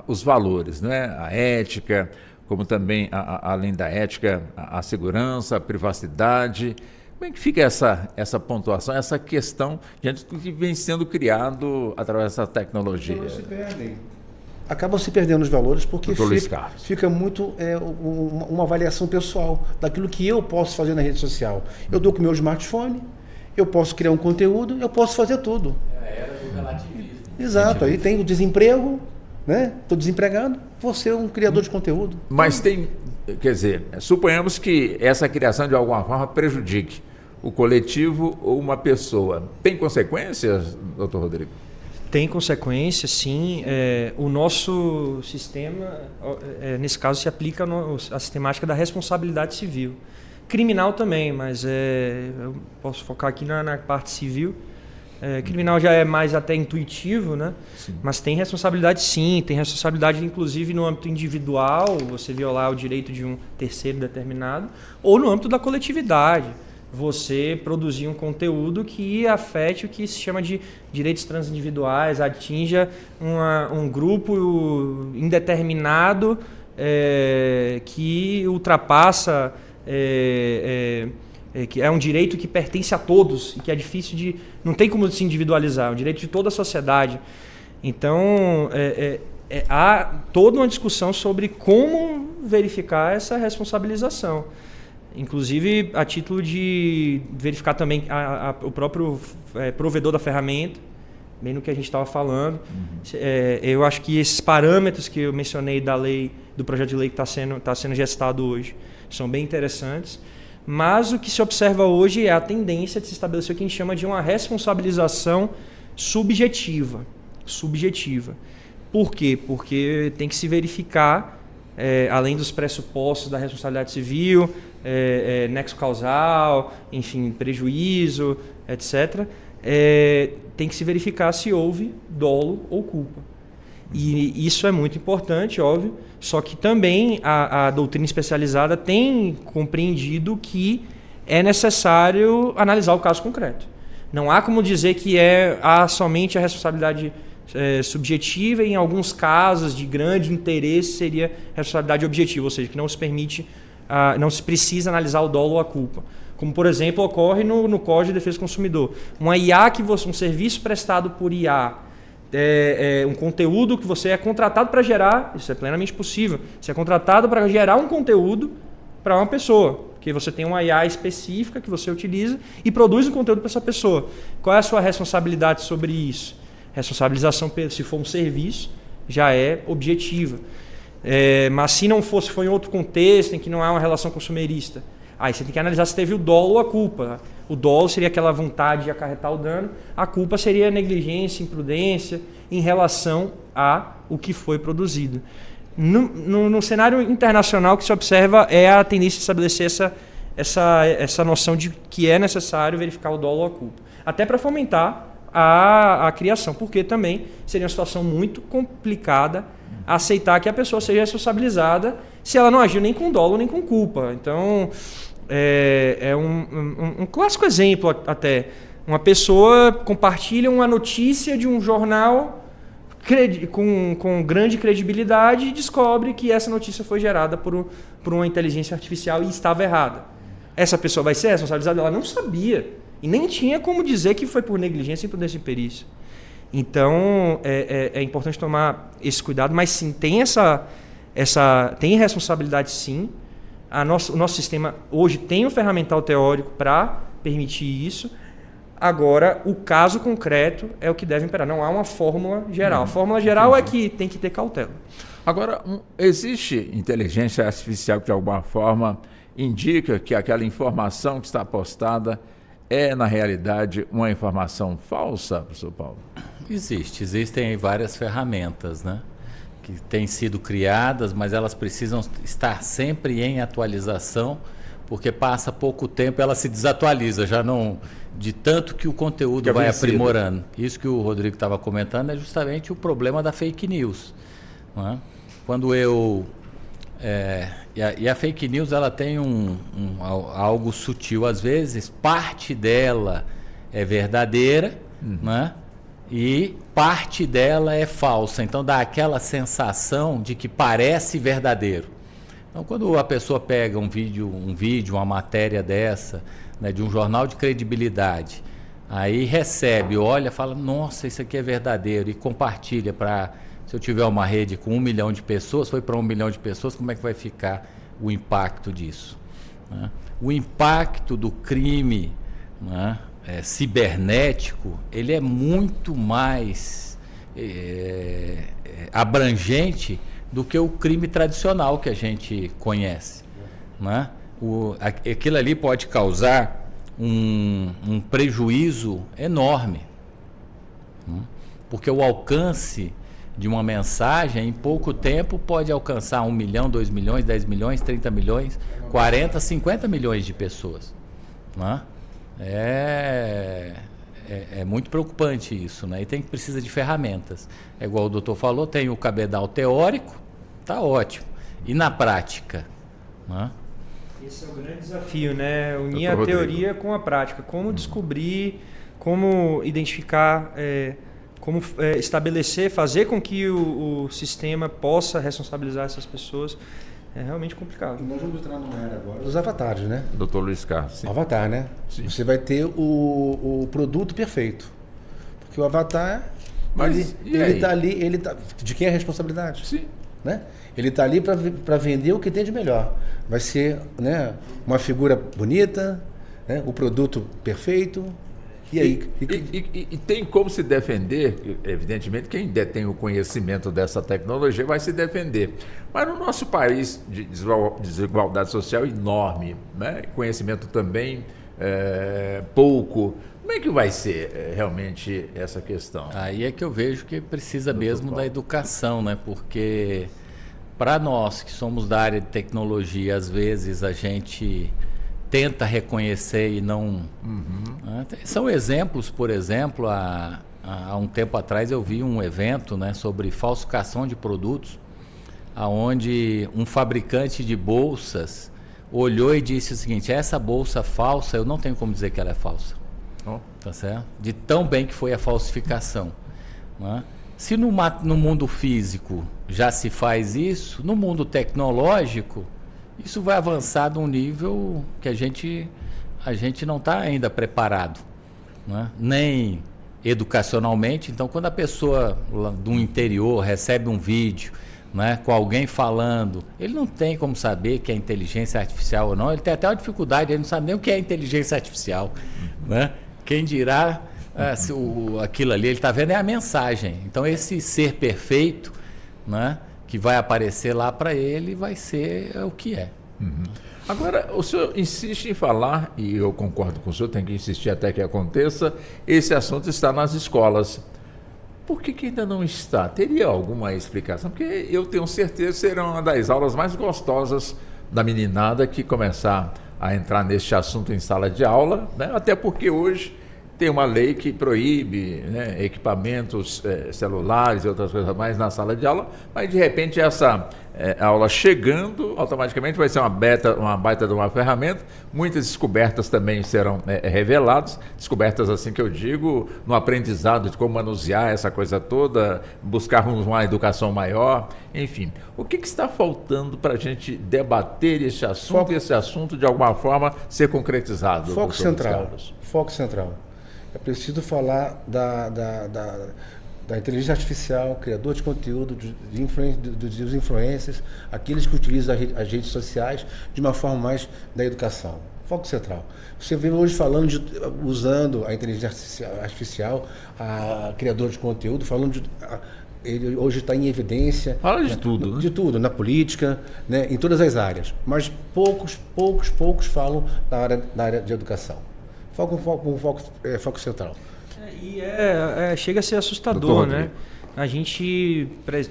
os valores, né? A ética, como também, além da ética, a segurança, a privacidade. Como é que fica essa pontuação, essa questão que vem sendo criado através dessa tecnologia? Eles se perdem. Acabam se perdendo os valores porque fica muito uma avaliação pessoal daquilo que eu posso fazer na rede social. Eu dou com o meu smartphone, eu posso criar um conteúdo, eu posso fazer tudo. É a era do relativismo. Exato, aí tem o desemprego, né? Estou desempregado, vou ser um criador de conteúdo. Mas tem, quer dizer, suponhamos que essa criação de alguma forma prejudique o coletivo ou uma pessoa. Tem consequências, doutor Rodrigo? Tem consequência, sim. O nosso sistema, nesse caso, se aplica a sistemática da responsabilidade civil. Criminal também, mas eu posso focar aqui na parte civil. Criminal já é mais até intuitivo, né? Sim. Mas tem responsabilidade, sim. Tem responsabilidade, inclusive, no âmbito individual, você violar o direito de um terceiro determinado, ou no âmbito da coletividade. Você produzir um conteúdo que afete o que se chama de direitos transindividuais, atinja um grupo indeterminado que ultrapassa, que é um direito que pertence a todos e que é difícil de... Não tem como se individualizar, é um direito de toda a sociedade. Então, há toda uma discussão sobre como verificar essa responsabilização. Inclusive, a título de verificar também o próprio provedor da ferramenta, bem no que a gente estava falando. Eu acho que esses parâmetros que eu mencionei da lei, do projeto de lei que está sendo gestado hoje, são bem interessantes. Mas o que se observa hoje é a tendência de se estabelecer o que a gente chama de uma responsabilização subjetiva. Por quê? Porque tem que se verificar, além dos pressupostos da responsabilidade civil, nexo causal, enfim, prejuízo, etc., tem que se verificar se houve dolo ou culpa. E isso é muito importante, óbvio, só que também a doutrina especializada tem compreendido que é necessário analisar o caso concreto. Não há como dizer que há somente a responsabilidade subjetiva e, em alguns casos de grande interesse, seria responsabilidade objetiva, ou seja, que não se permite, não se precisa analisar o dolo ou a culpa. Como, por exemplo, ocorre no Código de Defesa do Consumidor. Um serviço prestado por IA, um conteúdo que você é contratado para gerar, isso é plenamente possível. Você é contratado para gerar um conteúdo para uma pessoa, porque você tem uma IA específica que você utiliza e produz um conteúdo para essa pessoa. Qual é a sua responsabilidade sobre isso? Responsabilização, se for um serviço, já é objetiva. Mas se não for em outro contexto, em que não há uma relação consumerista, aí você tem que analisar se teve o dolo ou a culpa. O dolo seria aquela vontade de acarretar o dano, a culpa seria a negligência, imprudência em relação ao que foi produzido. No cenário internacional, o que se observa é a tendência de estabelecer essa noção de que é necessário verificar o dolo ou a culpa. Até para fomentar a criação, porque também seria uma situação muito complicada aceitar que a pessoa seja responsabilizada se ela não agiu nem com dolo nem com culpa. Então, um clássico exemplo até. Uma pessoa compartilha uma notícia de um jornal com grande credibilidade e descobre que essa notícia foi gerada por uma inteligência artificial e estava errada. Essa pessoa vai ser responsabilizada? Ela não sabia. E nem tinha como dizer que foi por negligência, imprudência e perícia. Então, é importante tomar esse cuidado, mas sim, tem responsabilidade sim. O nosso sistema hoje tem um ferramental teórico para permitir isso. Agora, o caso concreto é o que deve imperar. Não há uma fórmula geral. A fórmula geral é que tem que ter cautela. Agora, existe inteligência artificial que, de alguma forma, indica que aquela informação que está postada é, na realidade, uma informação falsa, professor Paulo? Existem várias ferramentas, né, que têm sido criadas, mas elas precisam estar sempre em atualização, porque passa pouco tempo, ela se desatualiza, já não, de tanto que o conteúdo vai aprimorando. Isso que o Rodrigo estava comentando é justamente o problema da fake news, né? Quando a fake news, ela tem algo sutil. Às vezes, parte dela é verdadeira, né? E parte dela é falsa. Então, dá aquela sensação de que parece verdadeiro. Então, quando a pessoa pega um vídeo, uma matéria dessa, né, de um jornal de credibilidade, aí recebe, olha, fala, nossa, isso aqui é verdadeiro, e compartilha para... Se eu tiver uma rede com 1 milhão de pessoas, foi para 1 milhão de pessoas, como é que vai ficar o impacto disso, né? O impacto do crime, né, cibernético, ele é muito mais abrangente do que o crime tradicional que a gente conhece, né? Aquilo ali pode causar um prejuízo enorme. Porque o alcance de uma mensagem, em pouco tempo, pode alcançar 1 milhão, 2 milhões, 10 milhões, 30 milhões, 40, 50 milhões de pessoas. Né? É muito preocupante isso, né? E precisa de ferramentas. É igual o doutor falou, tem o cabedal teórico, tá ótimo. E na prática? Né? Esse é o grande desafio, né? Unir a teoria com a prática. Como descobrir, como identificar, como estabelecer, fazer com que o sistema possa responsabilizar essas pessoas. É realmente complicado. Nós vamos entrar numa era agora dos avatares, né? Doutor Luiz Carlos. Sim. Avatar, né? Sim. Você vai ter o produto perfeito. Porque o avatar, Mas ele está ali, de quem é a responsabilidade? Sim. Né? Ele está ali para vender o que tem de melhor. Vai ser, né, uma figura bonita, né, o produto perfeito. E aí? E tem como se defender, evidentemente, quem detém o conhecimento dessa tecnologia vai se defender. Mas no nosso país de desigualdade social enorme, né? Conhecimento também pouco, como é que vai ser realmente essa questão? Aí é que eu vejo que precisa mesmo da educação, né? Porque para nós que somos da área de tecnologia, às vezes a gente tenta reconhecer e não... São exemplos, por exemplo, há um tempo atrás eu vi um evento, né, sobre falsificação de produtos, onde um fabricante de bolsas olhou e disse o seguinte: essa bolsa falsa, eu não tenho como dizer que ela é falsa. Tá certo? De tão bem que foi a falsificação. Né? Se no mundo físico já se faz isso, no mundo tecnológico, isso vai avançar de um nível que a gente não está ainda preparado, né? Nem educacionalmente. Então, quando a pessoa do interior recebe um vídeo, né, com alguém falando, ele não tem como saber que é inteligência artificial ou não. Ele tem até uma dificuldade, ele não sabe nem o que é inteligência artificial. Né? Quem dirá se aquilo ali, ele está vendo é a mensagem. Então, esse ser perfeito, né, que vai aparecer lá para ele, vai ser o que é. Agora, o senhor insiste em falar, e eu concordo com o senhor, tem que insistir até que aconteça, esse assunto está nas escolas. Por que ainda não está? Teria alguma explicação? Porque eu tenho certeza que será uma das aulas mais gostosas da meninada que começar a entrar neste assunto em sala de aula, né? Até porque hoje tem uma lei que proíbe, né, equipamentos celulares e outras coisas mais na sala de aula, mas de repente essa aula chegando, automaticamente vai ser uma baita de uma ferramenta. Muitas descobertas também serão reveladas, descobertas assim que eu digo, no aprendizado de como manusear essa coisa toda, buscar uma educação maior, enfim. O que está faltando para a gente debater esse assunto e esse assunto de alguma forma ser concretizado? Foco central. É preciso falar da inteligência artificial, criador de conteúdo, dos influencers, aqueles que utilizam as redes sociais de uma forma mais da educação. Foco central. Você vê hoje falando usando a inteligência artificial, a criador de conteúdo, ele hoje está em evidência. Fala de tudo, né? De tudo, na política, né, em todas as áreas. Mas poucos falam na área de educação. Foco central. Chega a ser assustador, né?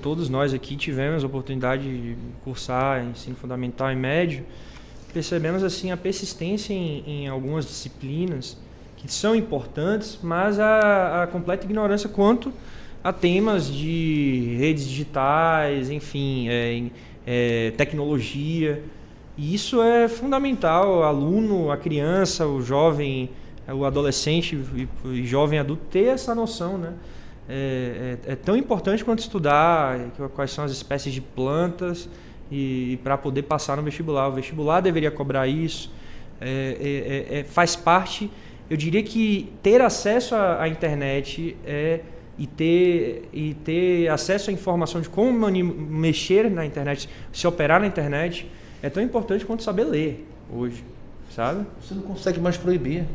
Todos nós aqui tivemos a oportunidade de cursar ensino fundamental e médio. Percebemos assim a persistência em algumas disciplinas que são importantes, mas a completa ignorância quanto a temas de redes digitais, enfim, tecnologia. E isso é fundamental, o aluno, a criança, o jovem, o adolescente e jovem adulto ter essa noção, né? É tão importante quanto estudar quais são as espécies de plantas e para poder passar no vestibular. O vestibular deveria cobrar isso, faz parte. Eu diria que ter acesso à internet e ter acesso à informação de como mexer na internet, se operar na internet, é tão importante quanto saber ler hoje, sabe? Você não consegue mais proibir.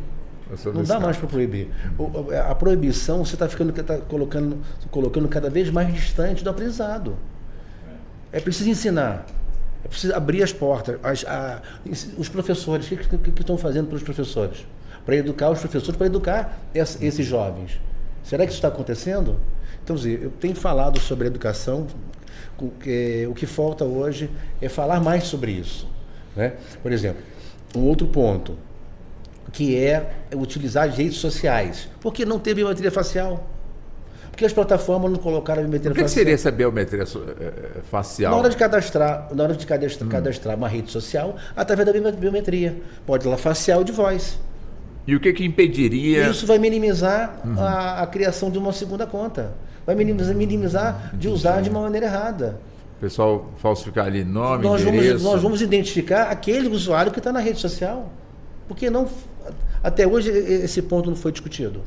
Não dá mais para proibir. A proibição você está colocando cada vez mais distante do aprendizado. É preciso ensinar. É preciso abrir as portas. Os professores, o que estão fazendo para os professores? Para educar os professores, para educar esses jovens. Será que isso está acontecendo? Então, eu tenho falado sobre educação, o que falta hoje é falar mais sobre isso, né? Por exemplo, um outro ponto, que é utilizar as redes sociais. Por que não ter biometria facial? Porque as plataformas não colocaram a biometria facial. O que seria essa biometria facial? Na hora de cadastrar uma rede social, através da biometria. Pode ir lá facial de voz. E o que impediria... Isso vai minimizar a criação de uma segunda conta. Vai minimizar de usar de uma maneira errada. O pessoal falsificar ali nome, endereço... Nós vamos identificar aquele usuário que está na rede social. Porque não, até hoje esse ponto não foi discutido.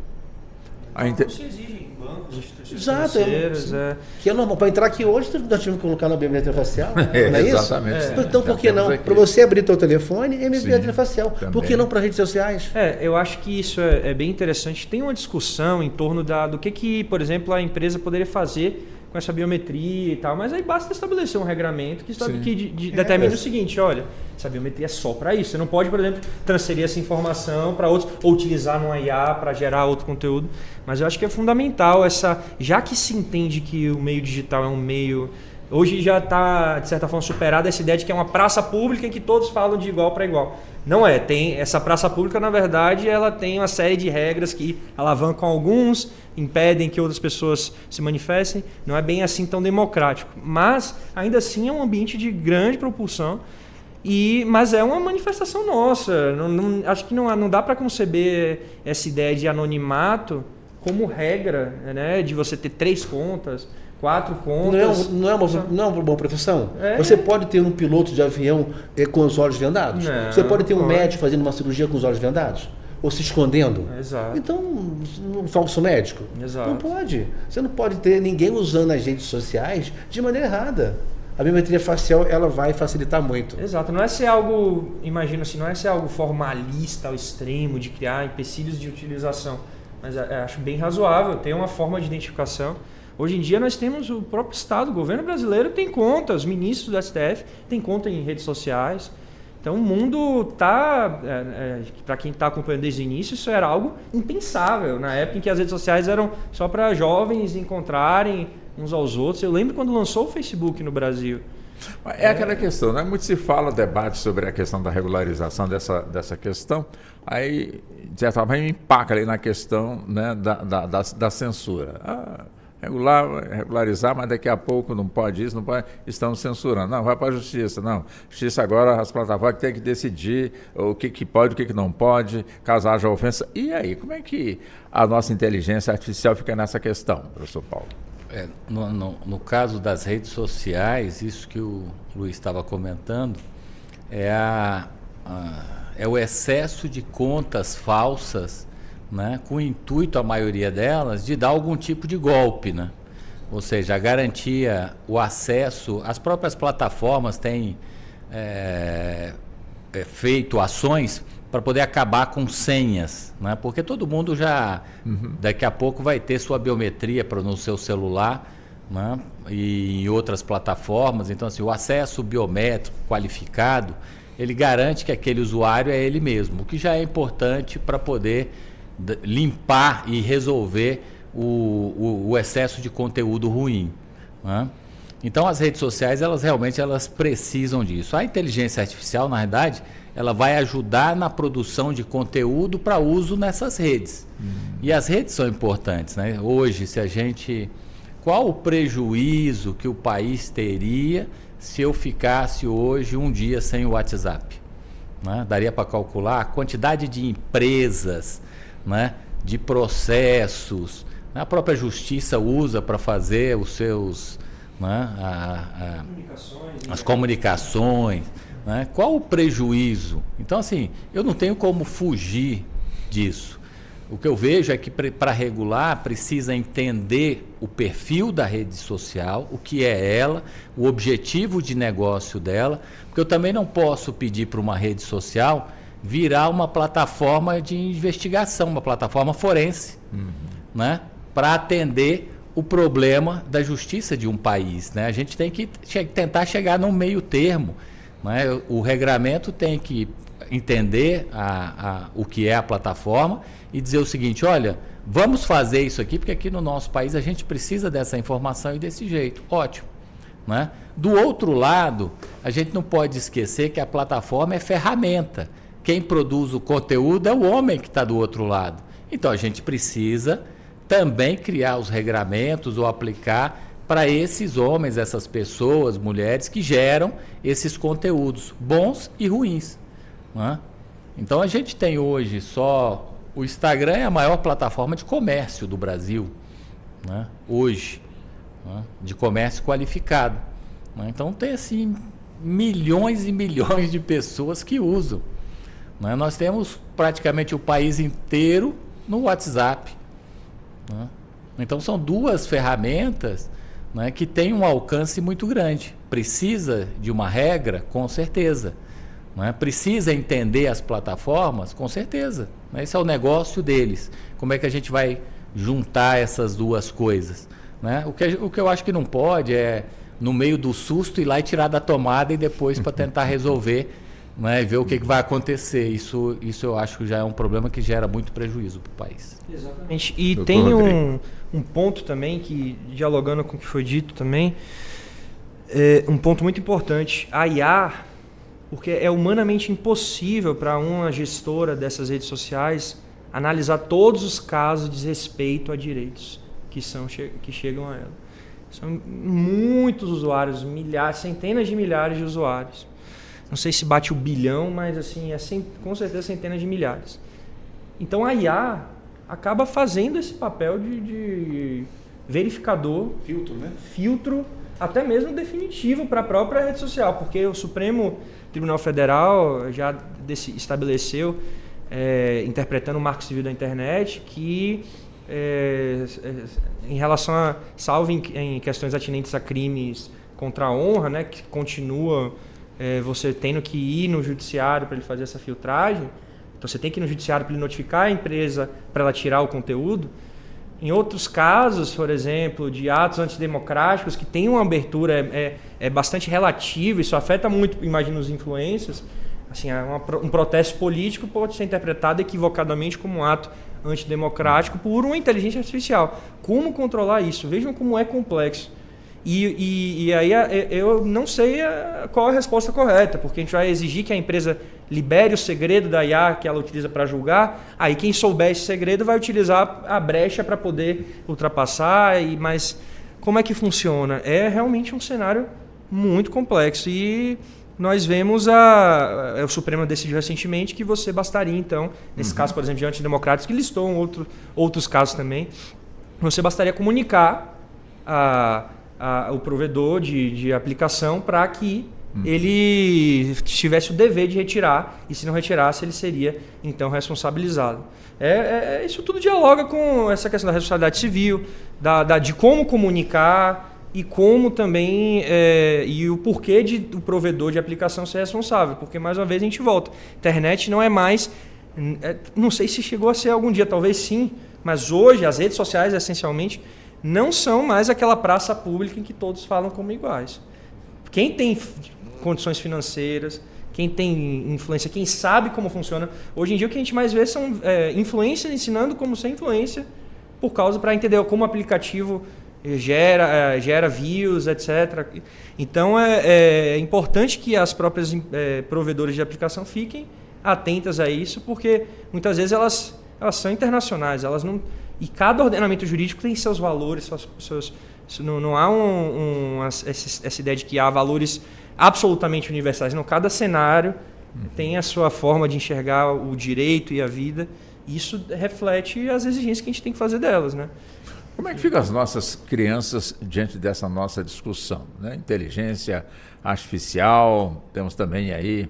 Se exige em bancos, instituições Exato, financeiras. Que é normal. Para entrar aqui hoje, nós tivemos que colocar na biometria facial. Não é isso? Exatamente. Então, por que não? Para você abrir seu telefone, é biometria facial. Também. Por que não para redes sociais? Eu acho que isso é bem interessante. Tem uma discussão em torno do que, por exemplo, a empresa poderia fazer com essa biometria e tal, mas aí basta estabelecer um regramento que determina o seguinte: olha, essa biometria é só para isso. Você não pode, por exemplo, transferir essa informação para outros ou utilizar numa IA para gerar outro conteúdo. Mas eu acho que é fundamental já que se entende que o meio digital é um meio... Hoje já está, de certa forma, superada essa ideia de que é uma praça pública em que todos falam de igual para igual. Não é. Essa praça pública, na verdade, ela tem uma série de regras que alavancam alguns, impedem que outras pessoas se manifestem. Não é bem assim tão democrático. Mas, ainda assim, é um ambiente de grande propulsão. Mas é uma manifestação nossa. Acho que não dá para conceber essa ideia de anonimato como regra, né? De você ter 3 contas, 4 contas. Não é uma boa profissão? Você pode ter um piloto de avião com os olhos vendados? Não, você pode ter um médico fazendo uma cirurgia com os olhos vendados? Ou se escondendo? Exato. Então, um falso médico? Exato. Não pode. Você não pode ter ninguém usando as redes sociais de maneira errada. A biometria facial, ela vai facilitar muito. Exato. Não é ser algo, imagino assim, não é ser algo formalista ao extremo de criar empecilhos de utilização. Mas acho bem razoável ter uma forma de identificação. Hoje em dia nós temos o próprio Estado, o governo brasileiro tem conta, os ministros do STF têm conta em redes sociais. Então o mundo está, para quem está acompanhando desde o início, isso era algo impensável. Na época em que as redes sociais eram só para jovens encontrarem uns aos outros. Eu lembro quando lançou o Facebook no Brasil. É aquela questão, né? Muito se fala, debate sobre a questão da regularização dessa questão, aí, de certa forma, empaca ali na questão, né, da censura. Regularizar, mas daqui a pouco não pode isso, não pode, estão censurando. Não, vai para a justiça. Não, justiça agora, as plataformas têm que decidir o que pode, o que não pode, caso haja ofensa. E aí, como é que a nossa inteligência artificial fica nessa questão, professor Paulo? No caso das redes sociais, isso que o Luiz estava comentando, é o excesso de contas falsas, né, com o intuito, a maioria delas, de dar algum tipo de golpe, né? Ou seja, a garantia, o acesso, as próprias plataformas têm feito ações para poder acabar com senhas, né? Porque todo mundo já, daqui a pouco, vai ter sua biometria no seu celular, né? E em outras plataformas. Então, assim, o acesso biométrico qualificado, ele garante que aquele usuário é ele mesmo, o que já é importante para poder limpar e resolver o excesso de conteúdo ruim, né? Então, as redes sociais, elas precisam disso. A inteligência artificial, na verdade, ela vai ajudar na produção de conteúdo para uso nessas redes. E as redes são importantes, né? Hoje, qual o prejuízo que o país teria se eu ficasse hoje um dia sem o WhatsApp, né? Daria para calcular a quantidade de empresas, né? De processos, né? A própria justiça usa para fazer os seus, né? As comunicações. Né? Qual o prejuízo? Então, assim, eu não tenho como fugir disso. O que eu vejo é que para regular precisa entender o perfil da rede social, o que é ela, o objetivo de negócio dela, porque eu também não posso pedir para uma rede social virar uma plataforma de investigação, uma plataforma forense, né? Para atender o problema da justiça de um país, né? A gente tem que tentar chegar num meio termo. O regramento tem que entender o que é a plataforma e dizer o seguinte: olha, vamos fazer isso aqui, porque aqui no nosso país a gente precisa dessa informação e desse jeito. Ótimo. Né? Do outro lado, a gente não pode esquecer que a plataforma é ferramenta. Quem produz o conteúdo é o homem que está do outro lado. Então a gente precisa também criar os regramentos ou aplicar para esses homens, essas pessoas, mulheres que geram esses conteúdos bons e ruins. Né? Então a gente tem hoje só... O Instagram é a maior plataforma de comércio do Brasil, né? Hoje, né? De comércio qualificado. Né? Então tem assim milhões e milhões de pessoas que usam. Né? Nós temos praticamente o país inteiro no WhatsApp. Né? Então são duas ferramentas, né, que têm um alcance muito grande. Precisa de uma regra? Com certeza. Né? Precisa entender as plataformas? Com certeza. Esse é o negócio deles. Como é que a gente vai juntar essas duas coisas? Né? O que eu acho que não pode é, no meio do susto, ir lá e tirar da tomada e depois para tentar resolver, né, e ver o que vai acontecer. Isso eu acho que já é um problema que gera muito prejuízo para o país. Exatamente. E tem um ponto também que, dialogando com o que foi dito também, um ponto muito importante. A IA, porque é humanamente impossível para uma gestora dessas redes sociais analisar todos os casos de desrespeito a direitos que chegam a ela. São muitos usuários, milhares, centenas de milhares de usuários. Não sei se bate o bilhão, mas assim, com certeza centenas de milhares. Então a IA acaba fazendo esse papel de verificador, filtro, até mesmo definitivo para a própria rede social, porque o Supremo Tribunal Federal já estabeleceu, interpretando o Marco Civil da Internet, que em relação a, salvo em questões atinentes a crimes contra a honra, né, que continua você tendo que ir no judiciário para ele fazer essa filtragem. Então você tem que ir no judiciário para ele notificar a empresa para ela tirar o conteúdo. Em outros casos, por exemplo, de atos antidemocráticos que tem uma abertura bastante relativa, isso afeta muito, imagino, os influencers. Assim, um protesto político pode ser interpretado equivocadamente como um ato antidemocrático por uma inteligência artificial. Como controlar isso? Vejam como é complexo. E aí eu não sei qual a resposta correta, porque a gente vai exigir que a empresa libere o segredo da IA que ela utiliza para julgar, aí quem souber esse segredo vai utilizar a brecha para poder ultrapassar, mas como é que funciona? É realmente um cenário muito complexo e nós vemos o Supremo decidiu recentemente que você bastaria então, nesse caso, por exemplo, de antidemocráticos, que listou outros casos também, você bastaria comunicar o provedor de aplicação para que ele tivesse o dever de retirar, e se não retirasse ele seria então responsabilizado. Isso tudo dialoga com essa questão da responsabilidade civil, de como comunicar e como também e o porquê de o provedor de aplicação ser responsável, porque mais uma vez a gente volta, internet não é mais, não sei se chegou a ser algum dia, talvez sim, mas hoje as redes sociais essencialmente não são mais aquela praça pública em que todos falam como iguais. Quem tem condições financeiras, quem tem influência, quem sabe como funciona. Hoje em dia o que a gente mais vê são influencers ensinando como ser influência para entender como o aplicativo gera views, etc. Então é importante que as próprias provedoras de aplicação fiquem atentas a isso, porque muitas vezes elas são internacionais, elas não... E cada ordenamento jurídico tem seus valores, não há essa ideia de que há valores absolutamente universais. Não, cada cenário tem a sua forma de enxergar o direito e a vida. E isso reflete as exigências que a gente tem que fazer delas, né? Como é que ficam as nossas crianças diante dessa nossa discussão, né? Inteligência artificial, temos também aí,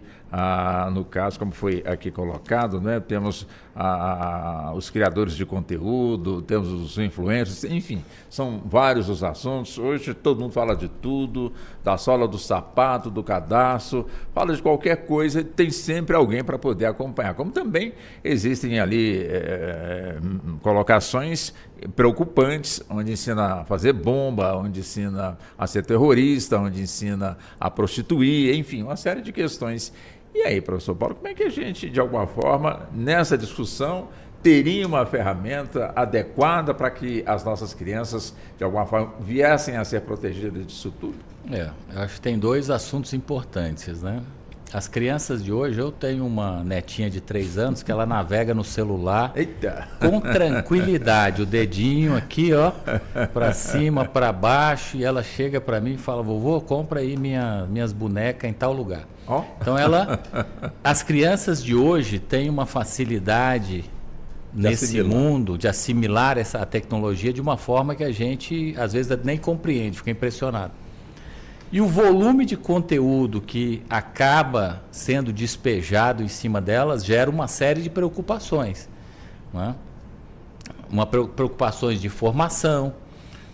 no caso, como foi aqui colocado, né? Temos os criadores de conteúdo, temos os influencers, enfim, são vários os assuntos. Hoje todo mundo fala de tudo, da sola do sapato, do cadastro, fala de qualquer coisa, tem sempre alguém para poder acompanhar. Como também existem ali colocações preocupantes, onde ensina a fazer bomba, onde ensina a ser terrorista, onde ensina a prostituir, enfim, uma série de questões. E aí, professor Paulo, como é que a gente, de alguma forma, nessa discussão, teria uma ferramenta adequada para que as nossas crianças, de alguma forma, viessem a ser protegidas disso tudo? Eu acho que tem 2 assuntos importantes, né? As crianças de hoje, eu tenho uma netinha de 3 anos que ela navega no celular com tranquilidade, o dedinho aqui, ó, para cima, para baixo, e ela chega para mim e fala: vovô, compra aí minhas bonecas em tal lugar. Oh. Então as crianças de hoje têm uma facilidade nesse mundo de assimilar a tecnologia de uma forma que a gente às vezes nem compreende, fica impressionado. E o volume de conteúdo que acaba sendo despejado em cima delas gera uma série de preocupações, né? Preocupações de formação,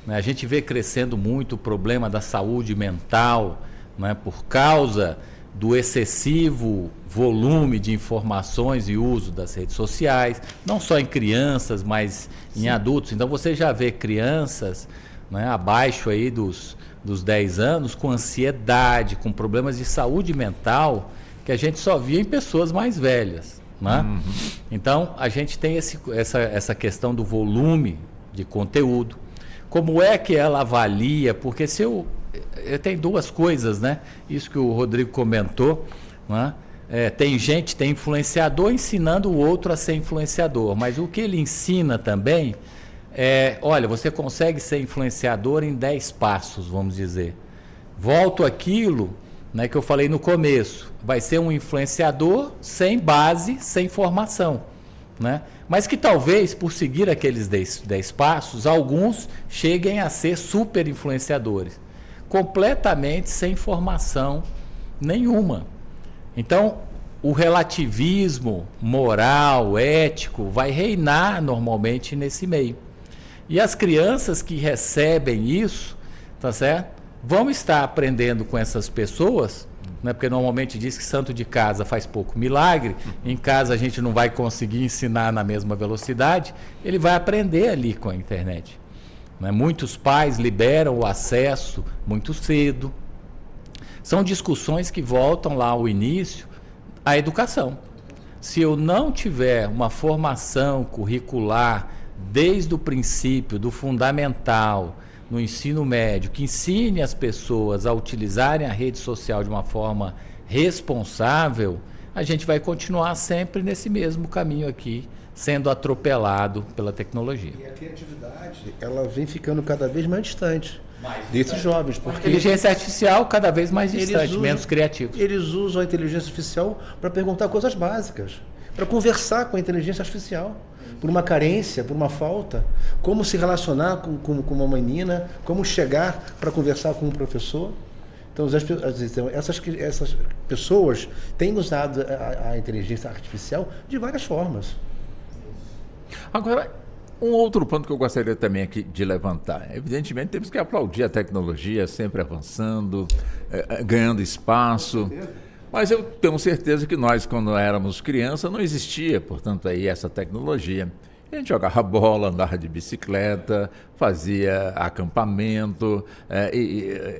né? A gente vê crescendo muito o problema da saúde mental, né? Por causa do excessivo volume de informações e uso das redes sociais, não só em crianças, mas em adultos. Então você já vê crianças, né, abaixo aí dos 10 anos com ansiedade, com problemas de saúde mental que a gente só via em pessoas mais velhas, né? Então a gente tem essa questão do volume de conteúdo. Como é que ela avalia? Porque tem 2 coisas, né? Isso que o Rodrigo comentou, né? Tem influenciador ensinando o outro a ser influenciador, mas o que ele ensina também olha, você consegue ser influenciador em 10 passos, vamos dizer. Volto àquilo, né, que eu falei no começo, vai ser um influenciador sem base, sem formação, né? Mas que talvez, por seguir aqueles 10 passos, alguns cheguem a ser super influenciadores, completamente sem formação nenhuma. Então, o relativismo moral, ético, vai reinar normalmente nesse meio. E as crianças que recebem isso, tá certo? Vão estar aprendendo com essas pessoas, né? Porque normalmente diz que santo de casa faz pouco milagre, em casa a gente não vai conseguir ensinar na mesma velocidade, ele vai aprender ali com a internet, né? Muitos pais liberam o acesso muito cedo. São discussões que voltam lá ao início, à educação. Se eu não tiver uma formação curricular desde o princípio, do fundamental, no ensino médio, que ensine as pessoas a utilizarem a rede social de uma forma responsável, a gente vai continuar sempre nesse mesmo caminho aqui, sendo atropelado pela tecnologia. E a criatividade, ela vem ficando cada vez mais distante desses jovens. Porque a inteligência artificial cada vez mais distante, menos criativos. Eles usam a inteligência artificial para perguntar coisas básicas, para conversar com a inteligência artificial. Por uma carência, por uma falta, como se relacionar com uma menina, como chegar para conversar com um professor. Então, essas pessoas têm usado a inteligência artificial de várias formas. Agora, um outro ponto que eu gostaria também aqui de levantar. Evidentemente, temos que aplaudir a tecnologia sempre avançando, ganhando espaço. Mas eu tenho certeza que nós, quando éramos crianças, não existia, portanto, aí essa tecnologia. A gente jogava bola, andava de bicicleta, fazia acampamento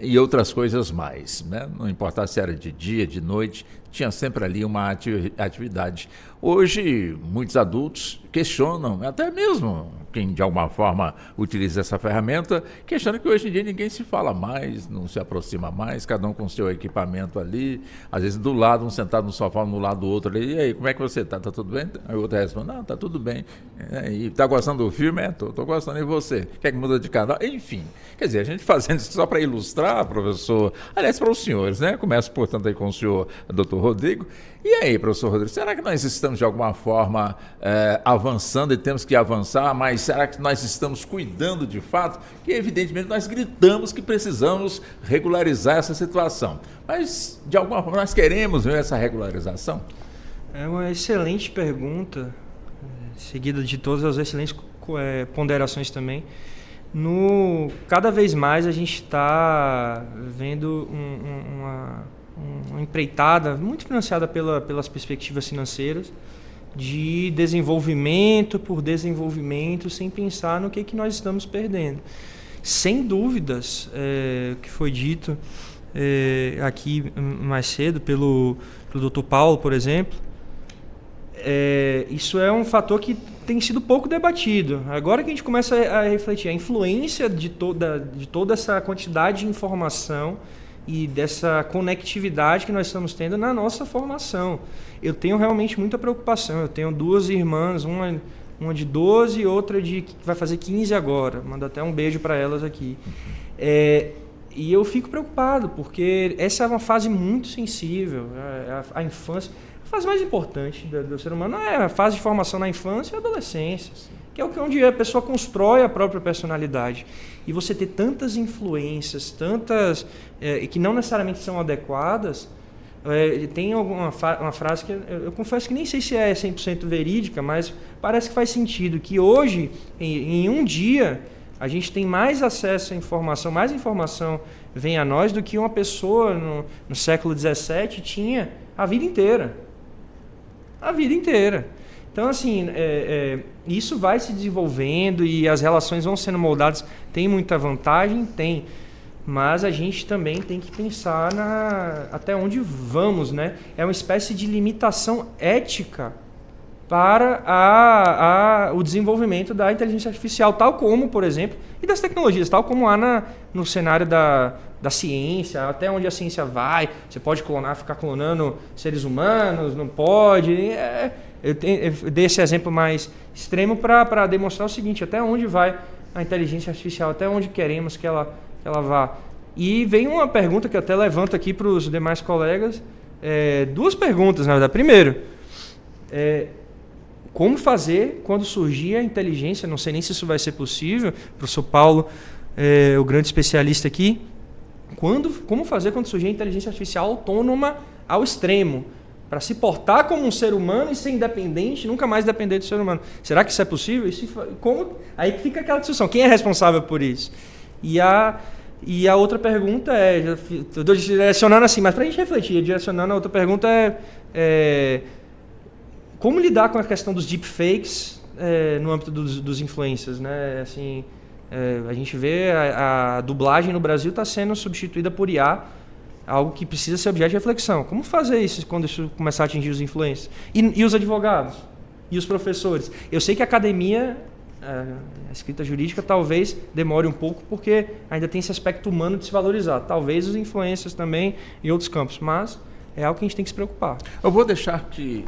e outras coisas mais, né? Não importa se era de dia, de noite, tinha sempre ali uma atividade. Hoje, muitos adultos questionam, até mesmo quem de alguma forma utiliza essa ferramenta, questionam que hoje em dia ninguém se fala mais, não se aproxima mais, cada um com seu equipamento ali, às vezes do lado, um sentado no sofá, um do lado do outro ali, e aí, como é que você está? Está tudo bem? Aí o outro responde, não, está tudo bem. E está gostando do filme? Estou gostando. E você? Quer que muda de canal? Enfim, quer dizer, a gente fazendo isso só para ilustrar, professor, aliás, para os senhores, né? Começo, portanto, aí com o senhor, doutor Rodrigo. E aí, professor Rodrigo, será que nós estamos de alguma forma avançando e temos que avançar, mas será que nós estamos cuidando de fato? Que evidentemente nós gritamos que precisamos regularizar essa situação, mas de alguma forma nós queremos ver essa regularização? É uma excelente pergunta, seguida de todas as excelentes ponderações também. Cada vez mais a gente está vendo uma empreitada muito financiada pelas perspectivas financeiras de desenvolvimento por desenvolvimento, sem pensar no que nós estamos perdendo. Sem dúvidas, o que foi dito, aqui mais cedo pelo Dr. Paulo, por exemplo, isso é um fator que tem sido pouco debatido. Agora que a gente começa a refletir a influência de toda essa quantidade de informação e dessa conectividade que nós estamos tendo na nossa formação. Eu tenho realmente muita preocupação. Eu tenho 2 irmãs, uma de 12 e outra que vai fazer 15 agora. Mando até um beijo para elas aqui. E eu fico preocupado, porque essa é uma fase muito sensível. A infância, a fase mais importante do ser humano é a fase de formação na infância e adolescência, que é onde a pessoa constrói a própria personalidade. E você ter tantas influências, que não necessariamente são adequadas. Tem uma frase que eu confesso que nem sei se é 100% verídica, mas parece que faz sentido, que hoje, em um dia, a gente tem mais acesso à informação, mais informação vem a nós do que uma pessoa no século XVII tinha a vida inteira. A vida inteira. Então, assim, isso vai se desenvolvendo e as relações vão sendo moldadas. Tem muita vantagem? Tem. Mas a gente também tem que pensar até onde vamos, né? É uma espécie de limitação ética para o desenvolvimento da inteligência artificial, tal como, por exemplo, e das tecnologias, tal como há no cenário da ciência, até onde a ciência vai. Você pode ficar clonando seres humanos, não pode. Eu dei esse exemplo mais extremo para demonstrar o seguinte: até onde vai a inteligência artificial, até onde queremos que ela vá. E vem uma pergunta que eu até levanto aqui para os demais colegas, 2 perguntas, na verdade. Primeiro, como fazer quando surgir a inteligência, não sei nem se isso vai ser possível, o professor Paulo, o grande especialista aqui, como fazer quando surgir a inteligência artificial autônoma ao extremo, para se portar como um ser humano e ser independente, nunca mais depender do ser humano. Será que isso é possível? Aí fica aquela discussão, quem é responsável por isso? E a outra pergunta estou direcionando assim, mas para a gente refletir, direcionando a outra pergunta como lidar com a questão dos deepfakes no âmbito dos influencers, né? Assim, a gente vê a dublagem no Brasil está sendo substituída por IA, algo que precisa ser objeto de reflexão. Como fazer isso quando isso começar a atingir os influencers? E os advogados? E os professores? Eu sei que a academia, a escrita jurídica, talvez demore um pouco, porque ainda tem esse aspecto humano de se valorizar. Talvez os influencers também em outros campos, mas é algo que a gente tem que se preocupar. Eu vou deixar que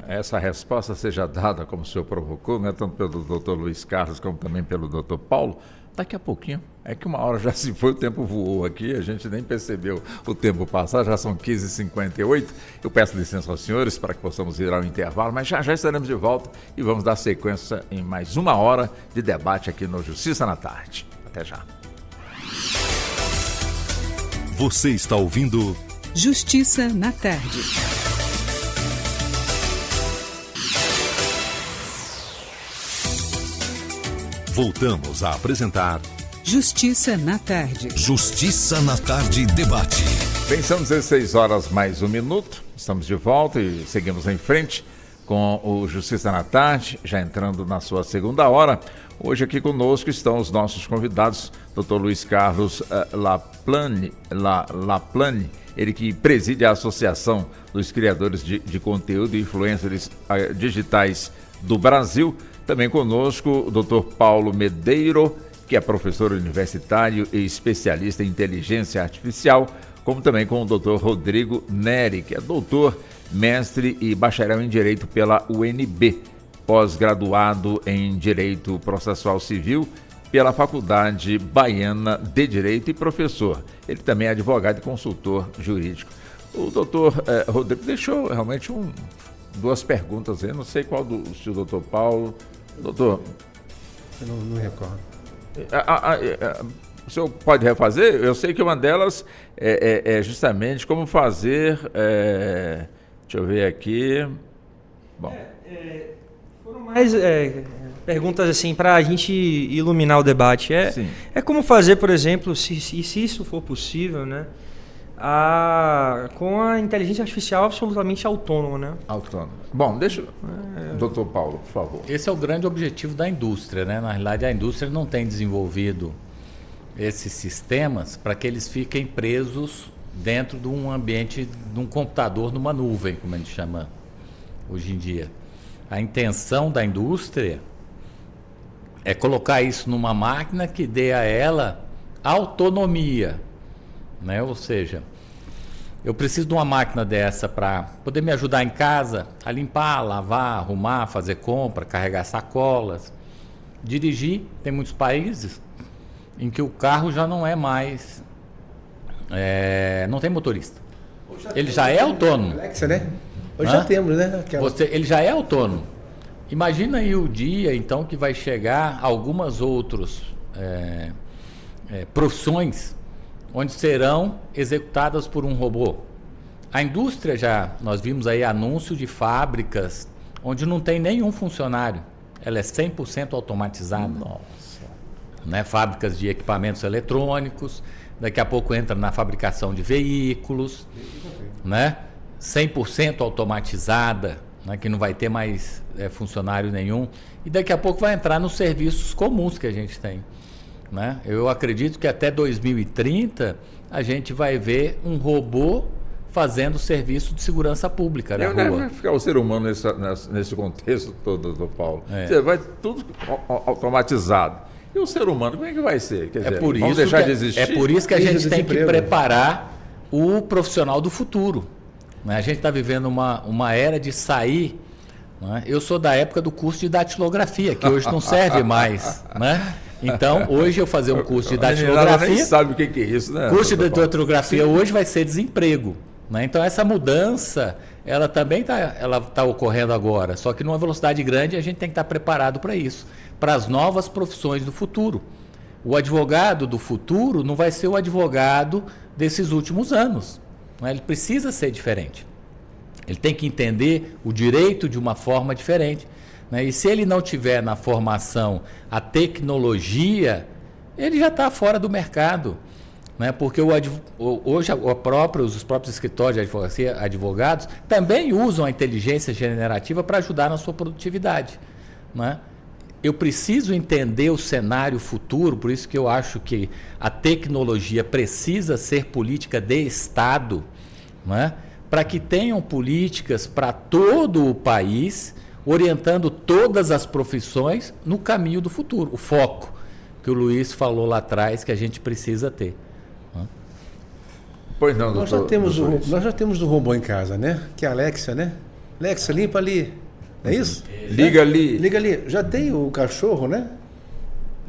essa resposta seja dada, como o senhor provocou, né, tanto pelo Dr. Luiz Carlos como também pelo Dr. Paulo, daqui a pouquinho. É que uma hora já se foi, o tempo voou aqui, a gente nem percebeu o tempo passar, já são 15h58. Eu peço licença aos senhores para que possamos ir ao intervalo, mas já estaremos de volta e vamos dar sequência em mais 1 hora de debate aqui no Justiça na Tarde. Até já. Você está ouvindo Justiça na Tarde. Voltamos a apresentar Justiça na Tarde. Justiça na Tarde Debate. Bem, são 16 horas mais 1 minuto. Estamos de volta e seguimos em frente com o Justiça na Tarde, já entrando na sua segunda hora. Hoje aqui conosco estão os nossos convidados, Dr. Luiz Carlos Laplane, ele que preside a Associação dos Criadores de Conteúdo e Influencers Digitais do Brasil. Também conosco o Dr. Paulo Medeiro, que é professor universitário e especialista em inteligência artificial, como também com o Dr. Rodrigo Neri, que é doutor, mestre e bacharel em Direito pela UNB, pós-graduado em Direito Processual Civil pela Faculdade Baiana de Direito e professor. Ele também é advogado e consultor jurídico. O doutor Rodrigo deixou realmente duas perguntas aí, não sei qual se o doutor Paulo... Doutor... Eu não recordo. O senhor pode refazer? Eu sei que uma delas é justamente como fazer... deixa eu ver aqui... Bom... Foram mais perguntas assim para a gente iluminar o debate. É como fazer, por exemplo, se isso for possível, né? Com a inteligência artificial absolutamente autônoma, né? Autônoma. Bom, deixa... Doutor Paulo, por favor. Esse é o grande objetivo da indústria, né? Na realidade, a indústria não tem desenvolvido esses sistemas para que eles fiquem presos dentro de um ambiente, de um computador numa nuvem, como a gente chama hoje em dia. A intenção da indústria é colocar isso numa máquina que dê a ela autonomia, né? Ou seja, eu preciso de uma máquina dessa para poder me ajudar em casa a limpar, lavar, arrumar, fazer compra, carregar sacolas, dirigir. Tem muitos países em que o carro já não é mais, não tem motorista. Ele já é autônomo. Alexa, né? Hoje já temos, né? Ele já é autônomo. Imagina aí o dia, então, que vai chegar algumas outras profissões onde serão executadas por um robô. A indústria nós vimos aí anúncio de fábricas onde não tem nenhum funcionário. Ela é 100% automatizada. Nossa. Né? Fábricas de equipamentos eletrônicos, daqui a pouco entra na fabricação de veículos, né? 100% automatizada, né? Que não vai ter mais funcionário nenhum. E daqui a pouco vai entrar nos serviços comuns que a gente tem. Né? Eu acredito que até 2030 a gente vai ver um robô fazendo serviço de segurança pública na rua. Deve ficar o ser humano nesse contexto todo, do Paulo. Você vai tudo automatizado. E o ser humano, como é que vai ser? Quer dizer, vamos deixar de existir? É por isso que a gente tem que preparar o profissional do futuro. Né? A gente está vivendo uma era de sair. Né? Eu sou da época do curso de datilografia, que hoje não serve mais. Né? Então, hoje eu fazer um curso de datilografia... nem sabe o que é isso, né? Curso de datilografia hoje vai ser desemprego. Né? Então, essa mudança, ela também tá ocorrendo agora, só que numa velocidade grande a gente tem que estar preparado para isso, para as novas profissões do futuro. O advogado do futuro não vai ser o advogado desses últimos anos. Né? Ele precisa ser diferente. Ele tem que entender o direito de uma forma diferente. Né? E se ele não tiver na formação a tecnologia, ele já está fora do mercado. Né? Porque hoje os próprios escritórios de advocacia, advogados, também usam a inteligência generativa para ajudar na sua produtividade. Né? Eu preciso entender o cenário futuro, por isso que eu acho que a tecnologia precisa ser política de Estado, né? Para que tenham políticas para todo o país, orientando todas as profissões no caminho do futuro. O foco que o Luiz falou lá atrás que a gente precisa ter. Pois não, doutor. Nós já temos o robô em casa, né? Que é a Alexa, né? Alexa, limpa ali. Não é isso? Liga ali. Liga ali. Já tem o cachorro, né?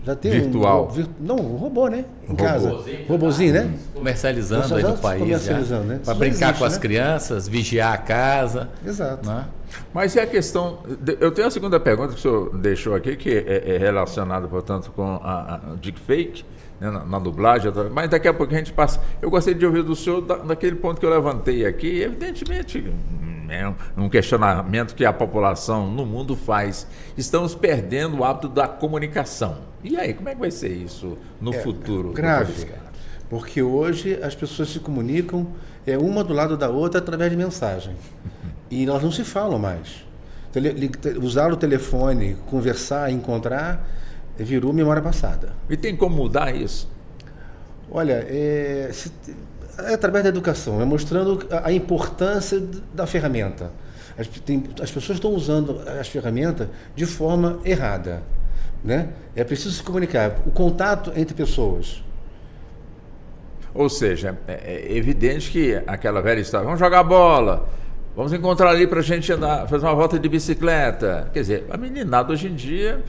Já tem virtual. Um robô, né? Em casa. Robozinho, né? Comercializando aí no país. Né? Para brincar com as crianças, vigiar a casa. Exato. Né? Mas e a questão... Eu tenho a segunda pergunta que o senhor deixou aqui, que é relacionada, portanto, com a deepfake, né, na dublagem, mas daqui a pouco a gente passa... Eu gostaria de ouvir do senhor daquele ponto que eu levantei aqui, evidentemente... É um questionamento que a população no mundo faz. Estamos perdendo o hábito da comunicação. E aí, como é que vai ser isso no futuro? Grave, porque hoje as pessoas se comunicam uma do lado da outra através de mensagem. E elas não se falam mais. Usar o telefone, conversar, encontrar, virou memória passada. E tem como mudar isso? Olha, através da educação, mostrando a importância da ferramenta. As pessoas estão usando as ferramentas de forma errada. Né? É preciso se comunicar, o contato entre pessoas. Ou seja, é evidente que aquela velha história, vamos jogar bola, vamos encontrar ali para a gente andar, fazer uma volta de bicicleta. Quer dizer, a meninada hoje em dia...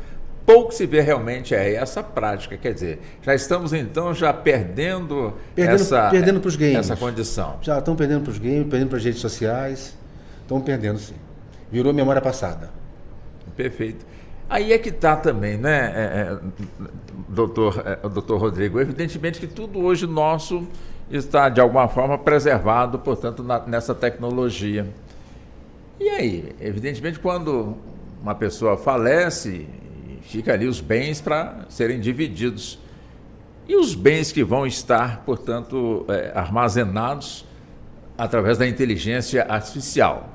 Pouco se vê realmente essa prática, quer dizer, já estamos então perdendo para os games. Essa condição. Já estão perdendo para os games, perdendo para as redes sociais, estão perdendo sim. Virou memória passada. Perfeito. Aí é que está também, né, doutor Rodrigo, evidentemente que tudo hoje nosso está de alguma forma preservado, portanto, nessa tecnologia. E aí, evidentemente, quando uma pessoa falece, fica ali os bens para serem divididos. E os bens que vão estar, portanto, armazenados através da inteligência artificial.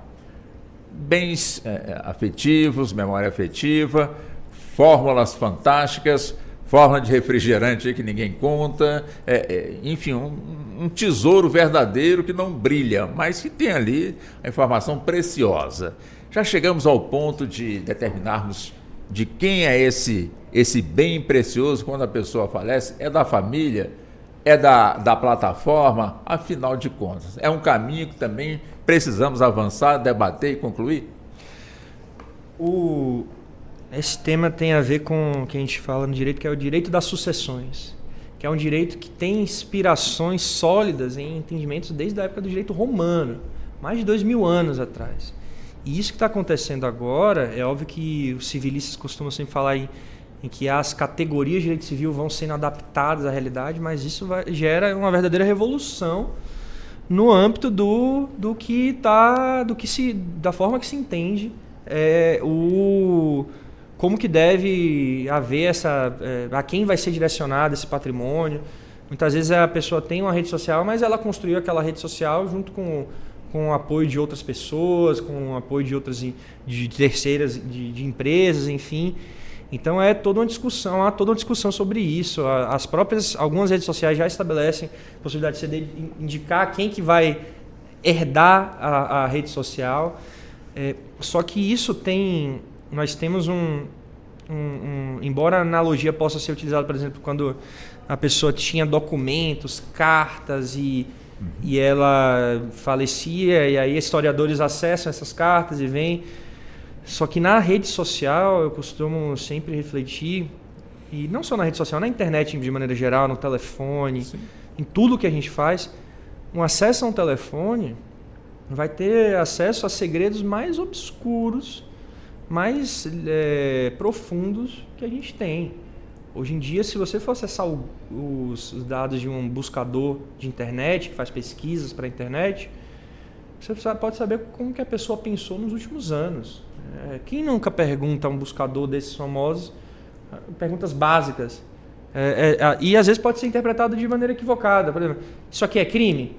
Bens afetivos, memória afetiva, fórmulas fantásticas, fórmula de refrigerante aí que ninguém conta, enfim, um tesouro verdadeiro que não brilha, mas que tem ali a informação preciosa. Já chegamos ao ponto de determinarmos de quem é esse bem precioso quando a pessoa falece? É da família? É da plataforma? Afinal de contas, é um caminho que também precisamos avançar, debater e concluir? Esse tema tem a ver com o que a gente fala no direito, que é o direito das sucessões, que é um direito que tem inspirações sólidas em entendimentos desde a época do direito romano, mais de 2000 anos atrás. E isso que está acontecendo agora, é óbvio que os civilistas costumam sempre falar em que as categorias de direito civil vão sendo adaptadas à realidade, mas isso gera uma verdadeira revolução no âmbito da forma que se entende como que deve haver a quem vai ser direcionado esse patrimônio. Muitas vezes a pessoa tem uma rede social, mas ela construiu aquela rede social junto com o apoio de outras pessoas, com o apoio de outras de terceiras, de empresas, enfim. Então há toda uma discussão sobre isso. Algumas redes sociais já estabelecem a possibilidade de você indicar quem que vai herdar a rede social. Só que isso nós temos embora a analogia possa ser utilizada, por exemplo, quando a pessoa tinha documentos, cartas e ela falecia, e aí historiadores acessam essas cartas e veem. Só que na rede social eu costumo sempre refletir, e não só na rede social, na internet de maneira geral, no telefone, sim, em tudo que a gente faz, um acesso a um telefone vai ter acesso a segredos mais obscuros, mais profundos que a gente tem. Hoje em dia, se você for acessar os dados de um buscador de internet, que faz pesquisas para a internet, você pode saber como que a pessoa pensou nos últimos anos. Quem nunca pergunta a um buscador desses famosos perguntas básicas? E às vezes pode ser interpretado de maneira equivocada. Por exemplo, isso aqui é crime?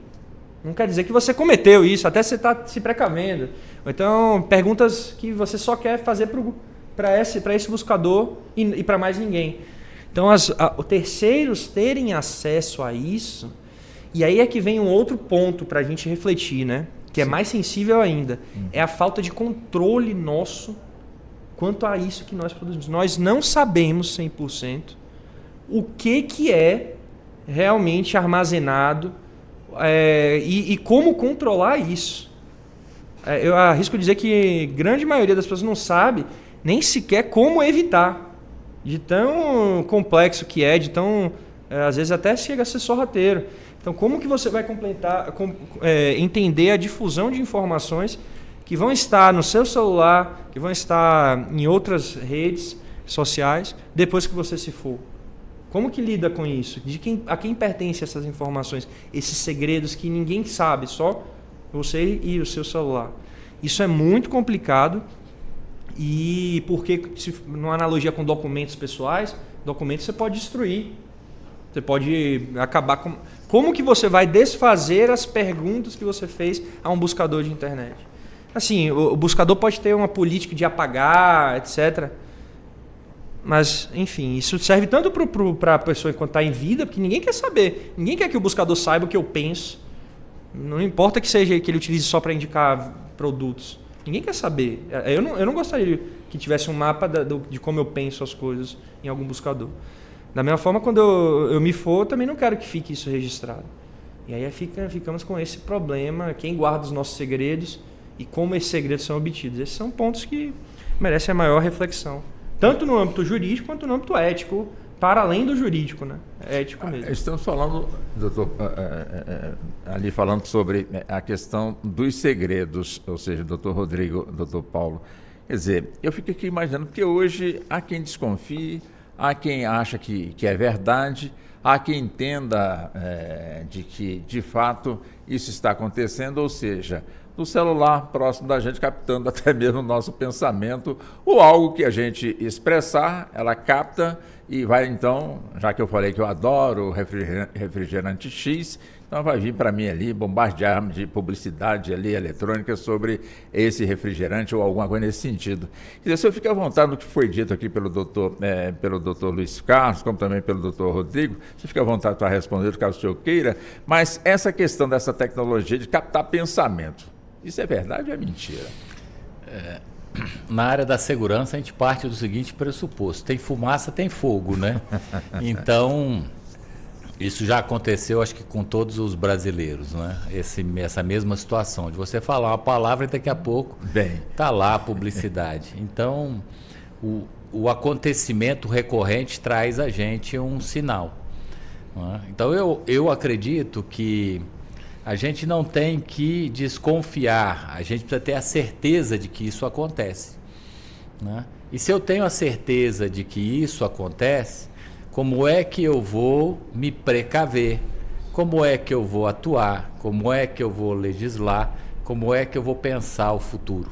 Não quer dizer que você cometeu isso, até você está se precavendo. Ou então, perguntas que você só quer fazer para esse buscador e para mais ninguém. Então, terceiros terem acesso a isso, e aí é que vem um outro ponto para a gente refletir, né? Que é mais sensível ainda. É a falta de controle nosso quanto a isso que nós produzimos. Nós não sabemos 100% o que é realmente armazenado e como controlar isso. Eu arrisco dizer que grande maioria das pessoas não sabe nem sequer como evitar, de tão complexo que é, de tão às vezes até chega a ser sorrateiro. Então, como que você vai entender a difusão de informações que vão estar no seu celular, que vão estar em outras redes sociais, depois que você se for? Como que lida com isso? A quem pertencem essas informações, esses segredos que ninguém sabe, só você e o seu celular? Isso é muito complicado, e porque, numa analogia com documentos pessoais, documentos você pode destruir. Você pode acabar com... Como que você vai desfazer as perguntas que você fez a um buscador de internet? Assim, o buscador pode ter uma política de apagar, etc. Mas, enfim, isso serve tanto para a pessoa enquanto está em vida, porque ninguém quer saber. Ninguém quer que o buscador saiba o que eu penso. Não importa que seja que ele utilize só para indicar produtos. Ninguém quer saber. Eu não gostaria que tivesse um mapa de como eu penso as coisas em algum buscador. Da mesma forma, quando eu me for, eu também não quero que fique isso registrado. E aí ficamos com esse problema, quem guarda os nossos segredos e como esses segredos são obtidos. Esses são pontos que merecem a maior reflexão, tanto no âmbito jurídico quanto no âmbito ético, para além do jurídico, né? É ético mesmo. Estamos falando, doutor, ali falando sobre a questão dos segredos, ou seja, doutor Rodrigo, doutor Paulo. Quer dizer, eu fico aqui imaginando, porque hoje há quem desconfie, há quem acha que é verdade, há quem entenda de que, de fato, isso está acontecendo, ou seja, no celular próximo da gente, captando até mesmo o nosso pensamento, ou algo que a gente expressar, ela capta e vai então, já que eu falei que eu adoro refrigerante X, Então vai vir para mim ali, bombardear-me de publicidade ali, eletrônica sobre esse refrigerante ou alguma coisa nesse sentido. Quer dizer, se eu ficar à vontade no que foi dito aqui pelo doutor Luiz Carlos, como também pelo doutor Rodrigo, você fica à vontade para responder, caso o senhor queira, mas essa questão dessa tecnologia de captar pensamento, isso é verdade ou é mentira? Na área da segurança, a gente parte do seguinte pressuposto: tem fumaça, tem fogo, né? Então, isso já aconteceu, acho que com todos os brasileiros, né? Essa mesma situação, de você falar uma palavra e daqui a pouco está lá a publicidade. Então, o acontecimento recorrente traz a gente um sinal, né? Então, eu acredito que a gente não tem que desconfiar, a gente precisa ter a certeza de que isso acontece, né? E se eu tenho a certeza de que isso acontece, como é que eu vou me precaver? Como é que eu vou atuar? Como é que eu vou legislar? Como é que eu vou pensar o futuro?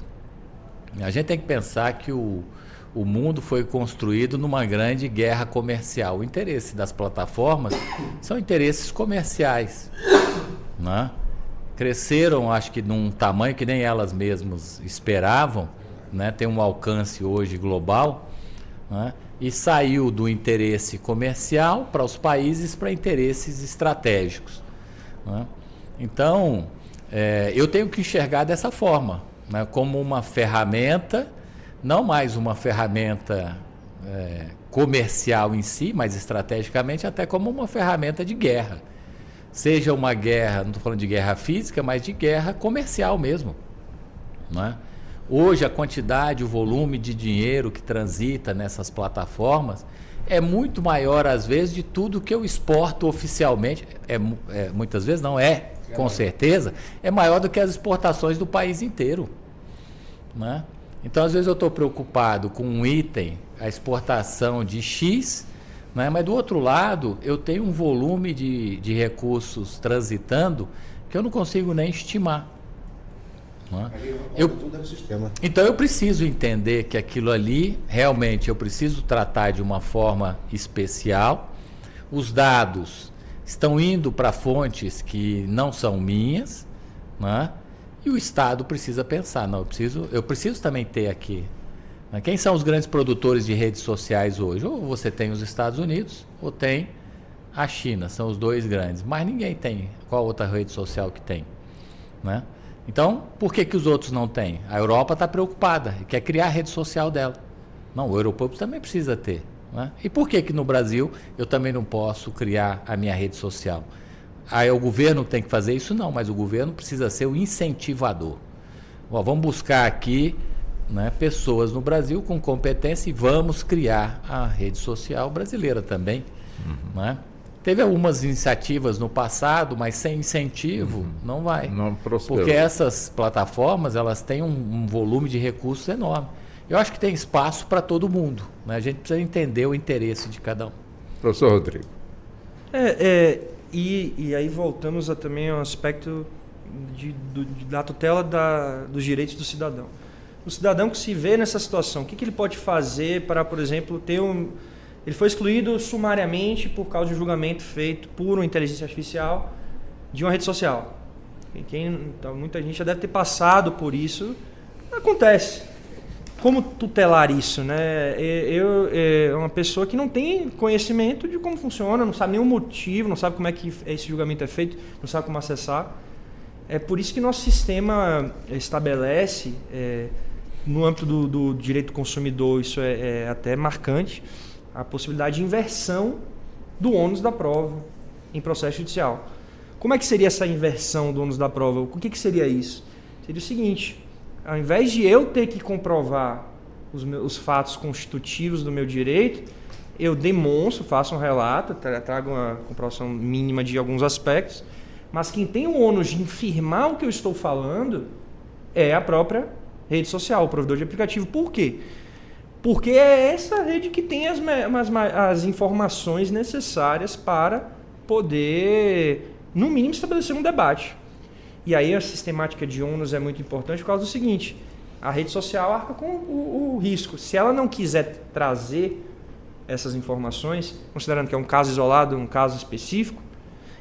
A gente tem que pensar que o mundo foi construído numa grande guerra comercial. O interesse das plataformas são interesses comerciais, né? Cresceram, acho que num tamanho que nem elas mesmas esperavam, né? Tem um alcance hoje global, né? E saiu do interesse comercial para os países para interesses estratégicos, né? Então, eu tenho que enxergar dessa forma, né? Como uma ferramenta, não mais uma ferramenta comercial em si, mas estrategicamente até como uma ferramenta de guerra. Seja uma guerra, não estou falando de guerra física, mas de guerra comercial mesmo, né? Hoje a quantidade, o volume de dinheiro que transita nessas plataformas é muito maior, às vezes, de tudo que eu exporto oficialmente. Muitas vezes não é, com certeza, é maior do que as exportações do país inteiro, né? Então, às vezes eu estou preocupado com um item, a exportação de X, né? Mas do outro lado, eu tenho um volume de recursos transitando que eu não consigo nem estimar. Então eu preciso entender que aquilo ali realmente eu preciso tratar de uma forma especial. Os dados estão indo para fontes que não são minhas, né? E o Estado precisa pensar, não, eu preciso também ter aqui, né? Quem são os grandes produtores de redes sociais hoje? Ou você tem os Estados Unidos ou tem a China, são os dois grandes, mas ninguém tem. Qual outra rede social que tem, né? Então, por que os outros não têm? A Europa está preocupada e quer criar a rede social dela. Não, o europeu também precisa ter, né? E por que no Brasil eu também não posso criar a minha rede social? Aí o governo tem que fazer isso? Não, mas o governo precisa ser o incentivador. Vamos buscar aqui, né, pessoas no Brasil com competência e vamos criar a rede social brasileira também, né? Teve algumas iniciativas no passado, mas sem incentivo não vai. Não prosperou. Porque essas plataformas, elas têm um volume de recursos enorme. Eu acho que tem espaço para todo mundo, né? A gente precisa entender o interesse de cada um. Professor Rodrigo. E aí voltamos também ao aspecto da tutela dos direitos do cidadão. O cidadão que se vê nessa situação, o que ele pode fazer para, por exemplo, ele foi excluído sumariamente por causa de um julgamento feito por uma inteligência artificial de uma rede social. Então, muita gente já deve ter passado por isso. Acontece. Como tutelar isso, né? Uma pessoa que não tem conhecimento de como funciona, não sabe nenhum motivo, não sabe como é que esse julgamento é feito, não sabe como acessar. É por isso que nosso sistema estabelece, no âmbito do direito do consumidor, isso é até marcante, a possibilidade de inversão do ônus da prova em processo judicial. Como é que seria essa inversão do ônus da prova? O que seria isso? Seria o seguinte: ao invés de eu ter que comprovar os fatos constitutivos do meu direito, eu demonstro, faço um relato, trago uma comprovação mínima de alguns aspectos, mas quem tem o ônus de infirmar o que eu estou falando é a própria rede social, o provedor de aplicativo. Por quê? Porque é essa rede que tem as informações necessárias para poder, no mínimo, estabelecer um debate. E aí a sistemática de ônus é muito importante por causa do seguinte: a rede social arca com o risco. Se ela não quiser trazer essas informações, considerando que é um caso isolado, um caso específico,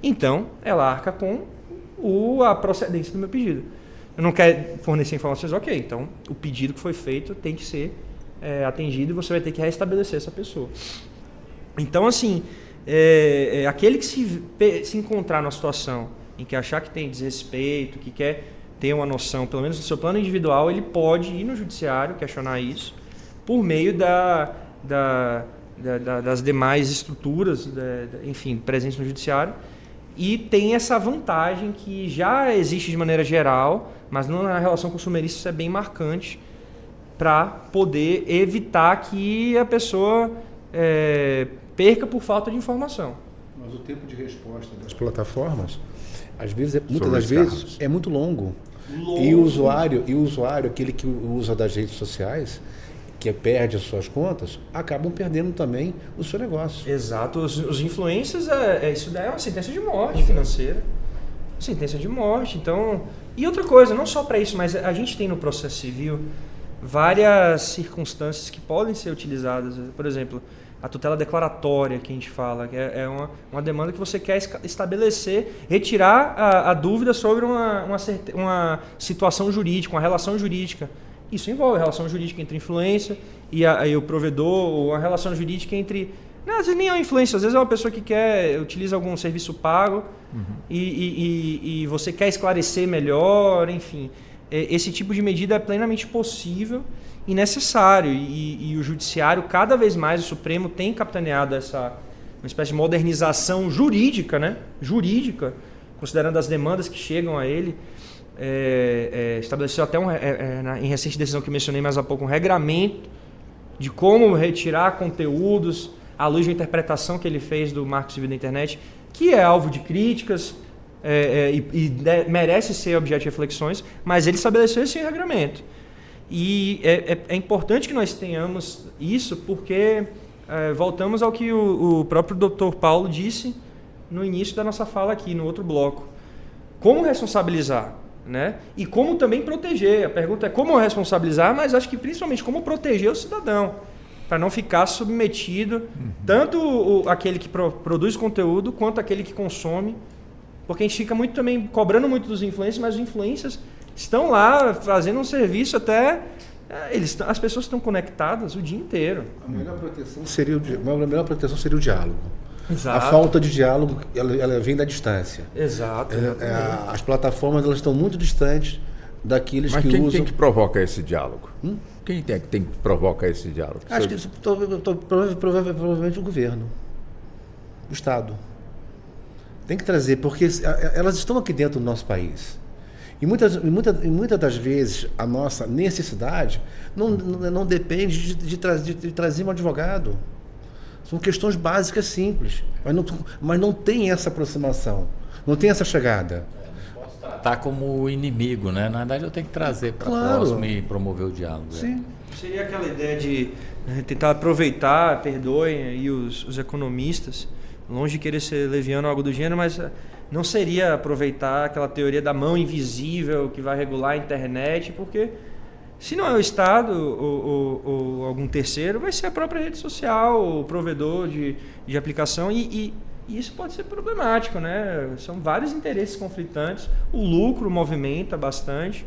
Então, ela arca com a procedência do meu pedido. Eu não quero fornecer informações, ok, então o pedido que foi feito tem que ser atendido e você vai ter que restabelecer essa pessoa. Então, assim, aquele que se encontrar numa situação em que achar que tem desrespeito, que quer ter uma noção, pelo menos no seu plano individual, ele pode ir no judiciário questionar isso por meio das demais estruturas, enfim, presentes no judiciário, e tem essa vantagem que já existe de maneira geral, mas na relação consumerista isso é bem marcante, para poder evitar que a pessoa perca por falta de informação. Mas o tempo de resposta das plataformas, às vezes, muitas das vezes, é muito longo. E o usuário, aquele que usa das redes sociais, que perde as suas contas, acabam perdendo também o seu negócio. Exato. Os influencers, isso daí é uma sentença de morte financeira. Sentença de morte. Então, e outra coisa, não só para isso, mas a gente tem no processo civil várias circunstâncias que podem ser utilizadas. Por exemplo, a tutela declaratória que a gente fala, que é uma demanda que você quer estabelecer, retirar a dúvida sobre uma situação jurídica, uma relação jurídica. Isso envolve a relação jurídica entre influência e o provedor, ou a relação jurídica entre... Não, às vezes nem é uma influência, às vezes é uma pessoa que utiliza algum serviço pago e você quer esclarecer melhor, enfim. Esse tipo de medida é plenamente possível e necessário. E o judiciário, cada vez mais, o Supremo tem capitaneado uma espécie de modernização jurídica, né? Jurídica, considerando as demandas que chegam a ele. Estabeleceu até em recente decisão que mencionei mais há pouco, um regramento de como retirar conteúdos à luz de uma interpretação que ele fez do Marco Civil da Internet, que é alvo de críticas e merece ser objeto de reflexões, mas ele estabeleceu esse regramento. E é importante que nós tenhamos isso, porque voltamos ao que o próprio Dr. Paulo disse no início da nossa fala aqui, no outro bloco. Como responsabilizar? Né? E como também proteger. A pergunta é como responsabilizar, mas acho que principalmente como proteger o cidadão, para não ficar submetido tanto aquele que produz conteúdo quanto aquele que consome, porque a gente fica muito também cobrando muito dos influencers, mas os influencers estão lá fazendo um serviço até... as pessoas estão conectadas o dia inteiro. A melhor proteção seria o diálogo. Exato. A falta de diálogo, ela vem da distância. Exato. As plataformas, elas estão muito distantes daqueles que usam... Mas quem tem que provocar esse diálogo? Quem tem que provocar esse diálogo? Acho que provavelmente o governo, o Estado. Tem que trazer, porque elas estão aqui dentro do nosso país. E muitas das vezes a nossa necessidade não depende de trazer um advogado. São questões básicas simples, mas não tem essa aproximação, não tem essa chegada. Não posso tratar como inimigo, né? Na verdade eu tenho que trazer para próximo e promover o diálogo. Sim. Seria aquela ideia de tentar aproveitar, perdoem aí os economistas, longe de querer ser leviano ou algo do gênero, mas não seria aproveitar aquela teoria da mão invisível que vai regular a internet, porque se não é o Estado ou algum terceiro, vai ser a própria rede social, o provedor de aplicação, e isso pode ser problemático, né? São vários interesses conflitantes, o lucro movimenta bastante,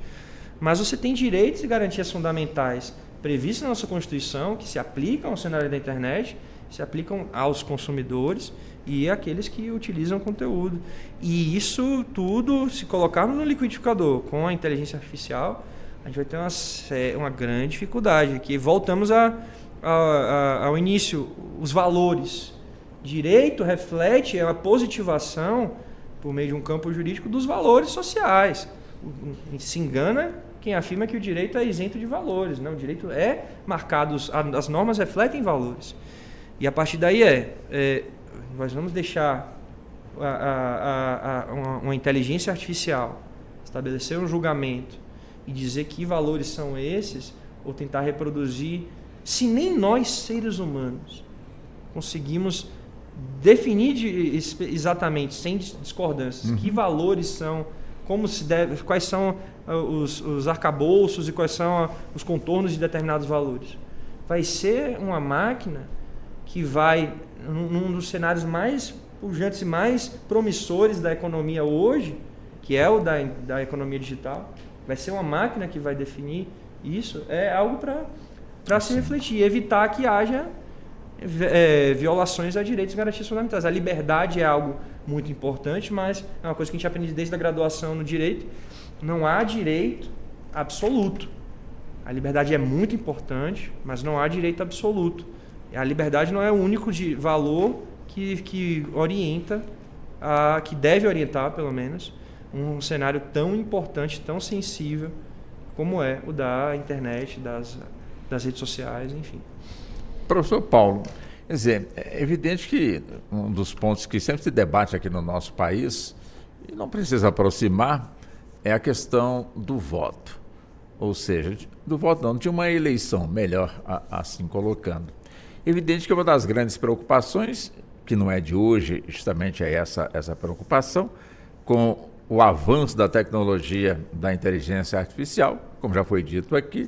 mas você tem direitos e garantias fundamentais previstos na nossa Constituição, que se aplicam ao cenário da internet, se aplicam aos consumidores e àqueles que utilizam conteúdo. E isso tudo, se colocarmos no liquidificador com a inteligência artificial, a gente vai ter uma grande dificuldade, que voltamos ao início, os valores. Direito reflete a positivação, por meio de um campo jurídico, dos valores sociais. Se engana quem afirma que o direito é isento de valores, né? O direito é marcado, as normas refletem valores. E a partir daí nós vamos deixar uma inteligência artificial estabelecer um julgamento e dizer que valores são esses, ou tentar reproduzir, se nem nós, seres humanos, conseguimos definir exatamente, sem discordâncias, que valores são, como se deve, quais são os arcabouços e quais são os contornos de determinados valores. Vai ser uma máquina que vai, num dos cenários mais pujantes e mais promissores da economia hoje, que é o da economia digital, vai ser uma máquina que vai definir isso, é algo para se refletir, evitar que haja violações a direitos e garantias fundamentais. A liberdade é algo muito importante, mas é uma coisa que a gente aprende desde a graduação no direito. Não há direito absoluto. A liberdade é muito importante, mas não há direito absoluto. A liberdade não é o único valor que orienta, que deve orientar, pelo menos, um cenário tão importante, tão sensível, como é o da internet, das redes sociais, enfim. Professor Paulo, quer dizer, é evidente que um dos pontos que sempre se debate aqui no nosso país, e não precisa aproximar, é a questão do voto. Ou seja, do voto não, de uma eleição, melhor assim colocando. Evidente que uma das grandes preocupações, que não é de hoje, justamente é essa preocupação, com o avanço da tecnologia da inteligência artificial, como já foi dito aqui,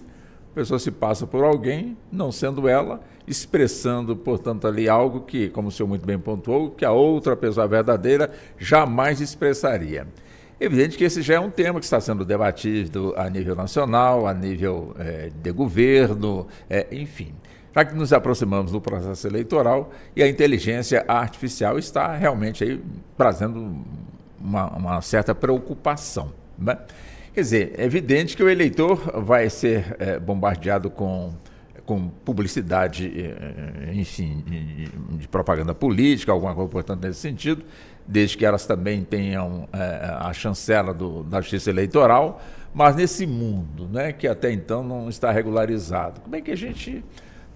a pessoa se passa por alguém, não sendo ela, expressando, portanto, ali algo que, como o senhor muito bem pontuou, que a outra pessoa verdadeira jamais expressaria. Evidente que esse já é um tema que está sendo debatido a nível nacional, a nível de governo, enfim. Já que nos aproximamos do processo eleitoral e a inteligência artificial está realmente aí trazendo uma certa preocupação, né? Quer dizer, é evidente que o eleitor vai ser bombardeado com publicidade, enfim, de propaganda política, alguma coisa importante nesse sentido, desde que elas também tenham a chancela da justiça eleitoral, mas nesse mundo, né, que até então não está regularizado, como é que a gente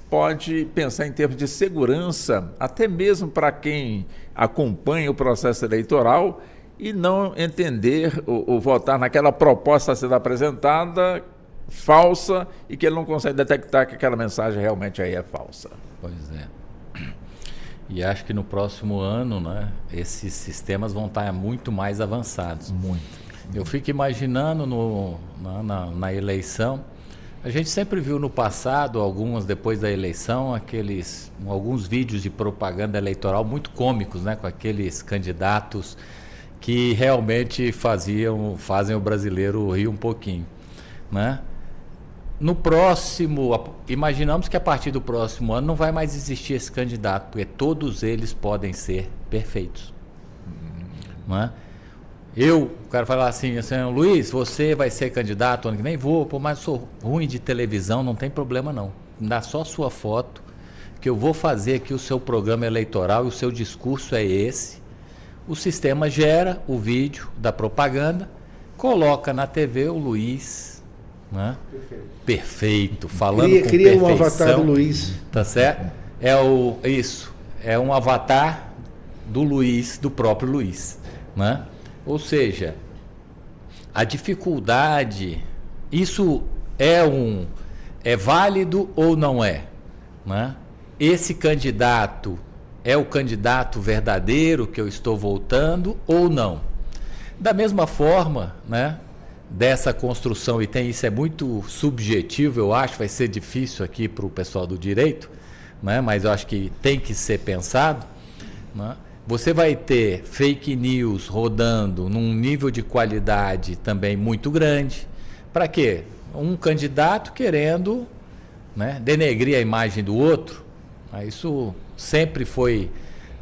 pode pensar em termos de segurança, até mesmo para quem acompanha o processo eleitoral e não entender ou votar naquela proposta sendo apresentada falsa e que ele não consegue detectar que aquela mensagem realmente aí é falsa? Pois é. E acho que no próximo ano, né, esses sistemas vão estar muito mais avançados. Muito. Eu fico imaginando na eleição, a gente sempre viu no passado, depois da eleição, alguns vídeos de propaganda eleitoral muito cômicos, né, com aqueles candidatos que realmente fazem o brasileiro rir um pouquinho, né? No próximo, imaginamos que a partir do próximo ano não vai mais existir esse candidato, porque todos eles podem ser perfeitos, né? O cara falar assim, Luiz, você vai ser candidato ano que vem? Vou, mas sou ruim de televisão, não tem problema não. Me dá só sua foto, que eu vou fazer aqui o seu programa eleitoral e o seu discurso é esse. O sistema gera o vídeo da propaganda, coloca na TV o Luiz, né? Perfeito, falando com cria perfeição. Um avatar do Luiz. Tá certo? É um avatar do Luiz, do próprio Luiz, né? Ou seja, a dificuldade, isso é válido ou não é, né? Esse candidato é o candidato verdadeiro que eu estou votando ou não? Da mesma forma, né, dessa construção, isso é muito subjetivo, eu acho, vai ser difícil aqui para o pessoal do direito, né, mas eu acho que tem que ser pensado, né? Você vai ter fake news rodando num nível de qualidade também muito grande. Para quê? Um candidato querendo, né, denegrir a imagem do outro. Isso sempre foi,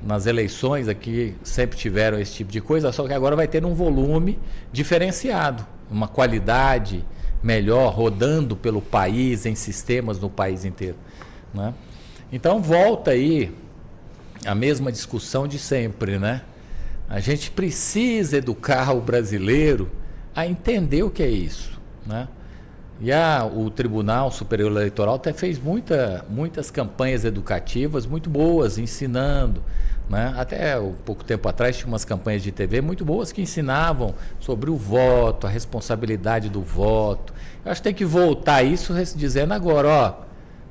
nas eleições aqui, sempre tiveram esse tipo de coisa, só que agora vai ter um volume diferenciado, uma qualidade melhor, rodando pelo país, em sistemas no país inteiro, né? Então volta aí a mesma discussão de sempre, né? A gente precisa educar o brasileiro a entender o que é isso, né? E o Tribunal Superior Eleitoral até fez muitas campanhas educativas muito boas, ensinando, né? Até um pouco tempo atrás tinha umas campanhas de TV muito boas que ensinavam sobre o voto, a responsabilidade do voto. Eu acho que tem que voltar a isso dizendo agora, ó,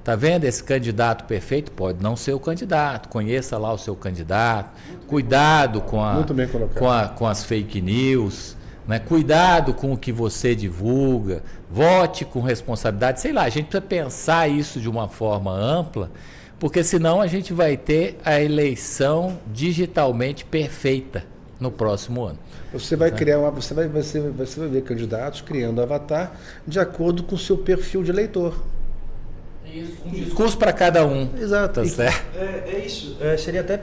tá vendo esse candidato perfeito? Pode não ser o candidato, conheça lá o seu candidato, cuidado com as fake news, né? Cuidado com o que você divulga, vote com responsabilidade, sei lá, a gente precisa pensar isso de uma forma ampla, Porque senão a gente vai ter a eleição digitalmente perfeita no próximo ano. Você vai criar você vai ver candidatos criando avatar de acordo com o seu perfil de eleitor. Um discurso para cada um. Exato. Tá certo? É isso. Seria até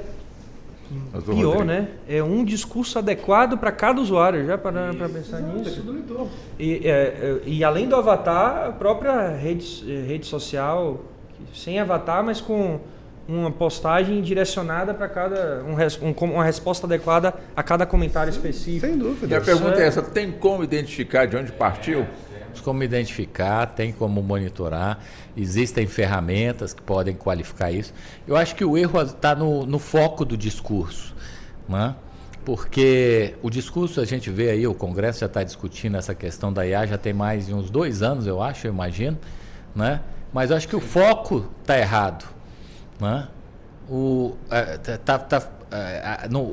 Doutor pior, Rodrigo. né? É um discurso adequado para cada usuário. Já parando para pensar nisso? E além do avatar, a própria rede social, sem avatar, mas com uma postagem direcionada para cada uma resposta adequada a cada comentário específico. Sem dúvida. Minha pergunta é essa: tem como identificar de onde partiu? Temos como identificar, tem como monitorar, existem ferramentas que podem qualificar isso. Eu acho que o erro está no foco do discurso, né? Porque o discurso, a gente vê aí, o Congresso já está discutindo essa questão da IA, já tem mais de uns 2 anos, eu imagino, né? Mas eu acho que o foco está errado, né?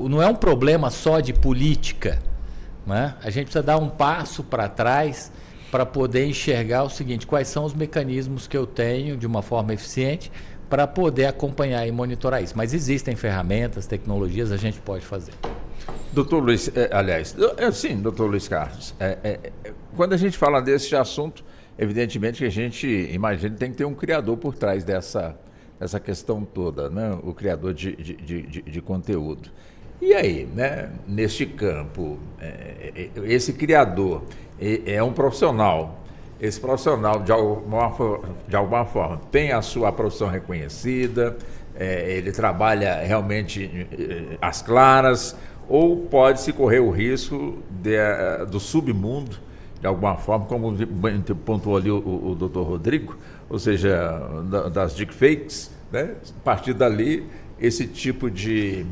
Não é um problema só de política, né? A gente precisa dar um passo para trás para poder enxergar o seguinte: quais são os mecanismos que eu tenho de uma forma eficiente para poder acompanhar e monitorar isso. Mas existem ferramentas, tecnologias, a gente pode fazer. Doutor Luiz, sim, doutor Luiz Carlos, quando a gente fala desse assunto, evidentemente que a gente imagina que tem que ter um criador por trás dessa questão toda, né? O criador de conteúdo. E aí, né? Neste campo, esse criador é um profissional. Esse profissional, de alguma forma, tem a sua profissão reconhecida, ele trabalha realmente às claras, ou pode-se correr o risco do submundo, de alguma forma, como pontuou ali o doutor Rodrigo, ou seja, das deepfakes, né? A partir dali, esse tipo de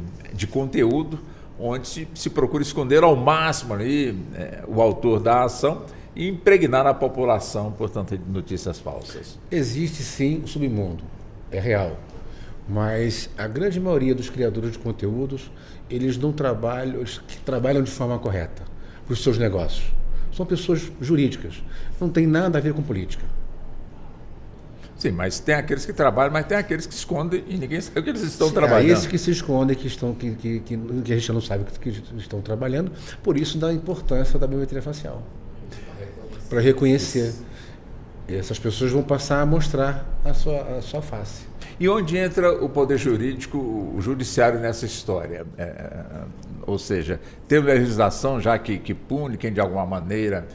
conteúdo, onde se procura esconder ao máximo ali o autor da ação e impregnar a população, portanto, de notícias falsas. Existe sim o submundo, é real. Mas a grande maioria dos criadores de conteúdos, eles trabalham de forma correta para os seus negócios. São pessoas jurídicas, não tem nada a ver com política. Sim, mas tem aqueles que trabalham, mas tem aqueles que escondem e ninguém sabe o que eles estão trabalhando. Esses que se escondem, que a gente não sabe que estão trabalhando, por isso da importância da biometria facial. Para reconhecer. E essas pessoas vão passar a mostrar a sua face. E onde entra o poder jurídico, o judiciário nessa história? Ou seja, tem legislação já que pune quem de alguma maneira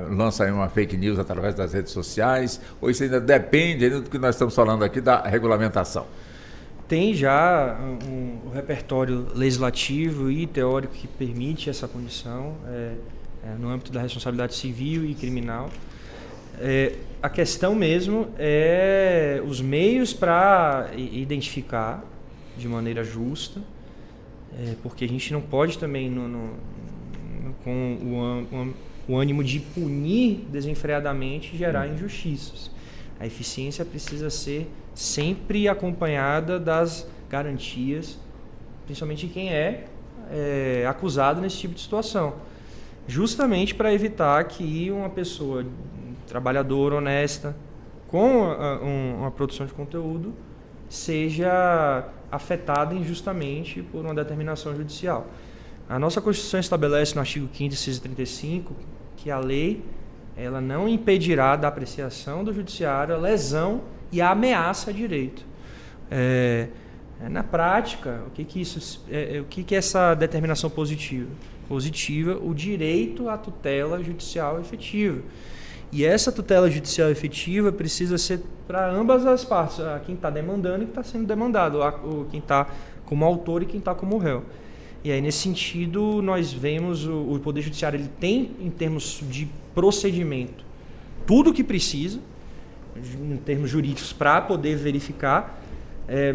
lança aí uma fake news através das redes sociais, ou isso ainda depende do que nós estamos falando aqui da regulamentação? Tem já um repertório legislativo e teórico que permite essa condição no âmbito da responsabilidade civil e criminal. A questão mesmo é os meios para identificar de maneira justa, porque a gente não pode também, com o ânimo de punir desenfreadamente, gerar injustiças. A eficiência precisa ser sempre acompanhada das garantias, principalmente de quem é acusado nesse tipo de situação, justamente para evitar que uma pessoa trabalhadora, honesta, com uma produção de conteúdo, seja afetada injustamente por uma determinação judicial. A nossa Constituição estabelece no artigo 5º, inciso 35, que a lei ela não impedirá da apreciação do judiciário a lesão e a ameaça a direito. Na prática, o que é essa determinação positiva? Positiva, o direito à tutela judicial efetiva. E essa tutela judicial efetiva precisa ser para ambas as partes, quem está demandando e quem está sendo demandado, quem está como autor e quem está como réu. E aí, nesse sentido, nós vemos o Poder Judiciário, ele tem, em termos de procedimento, tudo o que precisa, em termos jurídicos, para poder verificar,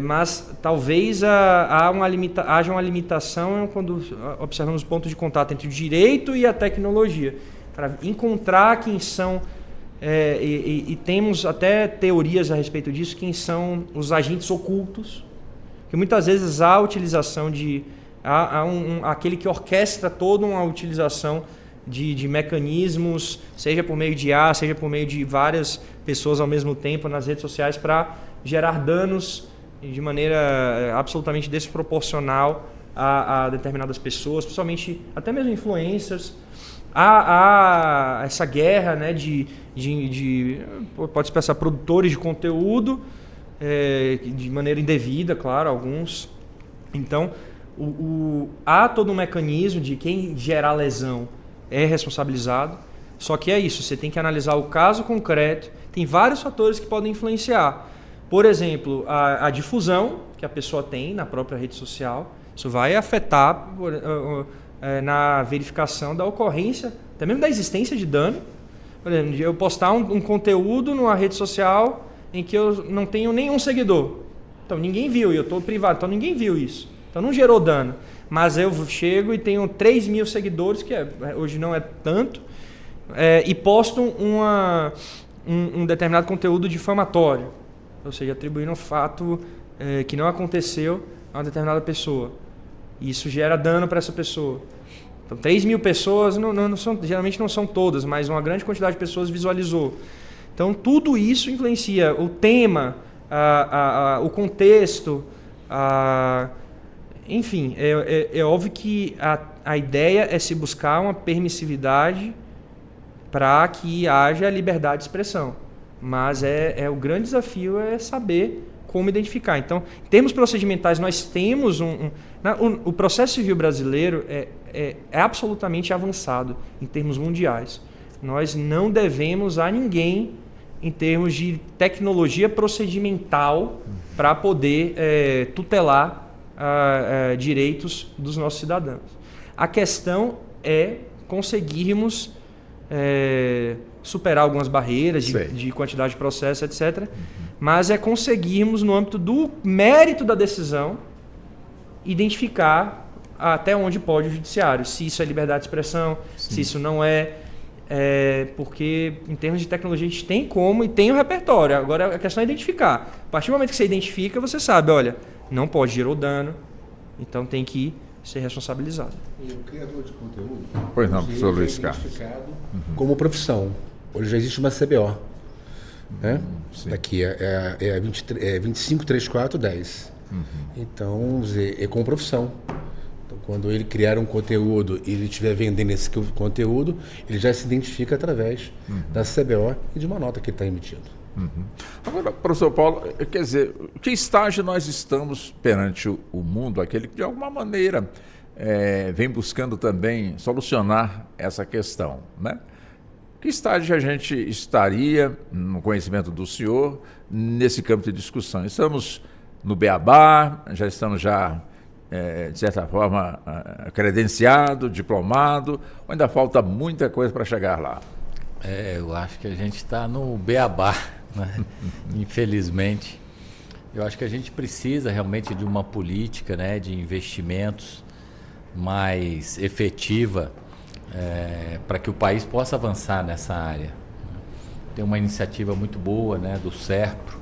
mas talvez haja uma limitação quando observamos o ponto de contato entre o direito e a tecnologia, para encontrar quem são, e temos até teorias a respeito disso, quem são os agentes ocultos, que muitas vezes há a utilização aquele que orquestra toda uma utilização de mecanismos, seja por meio de IA, seja por meio de várias pessoas ao mesmo tempo nas redes sociais, para gerar danos de maneira absolutamente desproporcional a determinadas pessoas, principalmente até mesmo influencers. Há essa guerra, né, pode-se pensar, produtores de conteúdo, de maneira indevida, claro, alguns. Então, há todo um mecanismo de quem gerar lesão é responsabilizado, só que é isso, você tem que analisar o caso concreto, tem vários fatores que podem influenciar. Por exemplo, a difusão que a pessoa tem na própria rede social, isso vai afetar na verificação da ocorrência, até mesmo da existência de dano. Por exemplo, eu postar um conteúdo numa rede social em que eu não tenho nenhum seguidor. Então ninguém viu, e eu estou privado, então ninguém viu isso. Então não gerou dano. Mas eu chego e tenho 3 mil seguidores, que hoje não é tanto, e posto um determinado conteúdo difamatório. Ou seja, atribuindo um fato que não aconteceu a uma determinada pessoa. E isso gera dano para essa pessoa. Então, 3 mil pessoas, geralmente não são todas, mas uma grande quantidade de pessoas visualizou. Então, tudo isso influencia o tema, o contexto, enfim, é óbvio que a ideia é se buscar uma permissividade para que haja liberdade de expressão. Mas o grande desafio é saber como identificar. Então, em termos procedimentais, nós temos o processo civil brasileiro é absolutamente avançado em termos mundiais. Nós não devemos a ninguém em termos de tecnologia procedimental para poder tutelar direitos dos nossos cidadãos. A questão é conseguirmos superar algumas barreiras de quantidade de processo, etc. Mas é conseguirmos, no âmbito do mérito da decisão, identificar até onde pode o judiciário, se isso é liberdade de expressão, se isso não é, porque em termos de tecnologia a gente tem como e tem o repertório. Agora a questão é identificar. A partir do momento que você identifica, você sabe, olha, não pode gerar dano, então tem que ser responsabilizado. E o criador de conteúdo, pois não, professor Luiz Carlos, como profissão. Hoje já existe uma CBO, né? Daqui é 253410. Então, é como profissão. Então, quando ele criar um conteúdo e ele estiver vendendo esse conteúdo, ele já se identifica através da CBO e de uma nota que ele está emitindo. Agora, professor Paulo, quer dizer, que estágio nós estamos perante o mundo, aquele que de alguma maneira vem buscando também solucionar essa questão, né? Que estágio a gente estaria, no conhecimento do senhor, nesse campo de discussão? Estamos no beabá, já estamos de certa forma, credenciado, diplomado, ou ainda falta muita coisa para chegar lá? Eu acho que a gente está no beabá, né? Infelizmente. Eu acho que a gente precisa realmente de uma política, né, de investimentos mais efetiva para que o país possa avançar nessa área. Tem uma iniciativa muito boa, né, do SERPRO,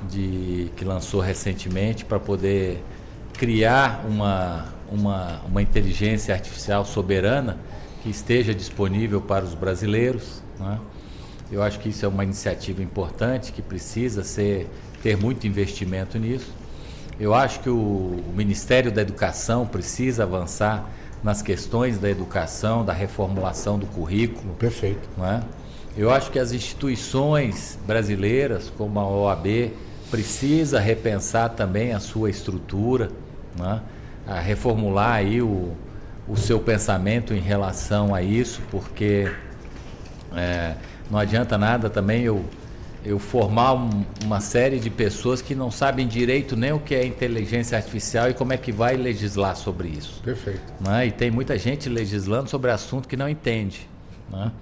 que lançou recentemente para poder criar uma inteligência artificial soberana que esteja disponível para os brasileiros, né? Eu acho que isso é uma iniciativa importante que precisa ter muito investimento nisso. Eu acho que o Ministério da Educação precisa avançar nas questões da educação, da reformulação do currículo. Perfeito. Não é? Eu acho que as instituições brasileiras, como a OAB, precisa repensar também a sua estrutura, não é? A reformular aí o seu pensamento em relação a isso, porque não adianta nada também eu formar uma série de pessoas que não sabem direito nem o que é inteligência artificial e como é que vai legislar sobre isso. Perfeito. Né? E tem muita gente legislando sobre assunto que não entende. Né?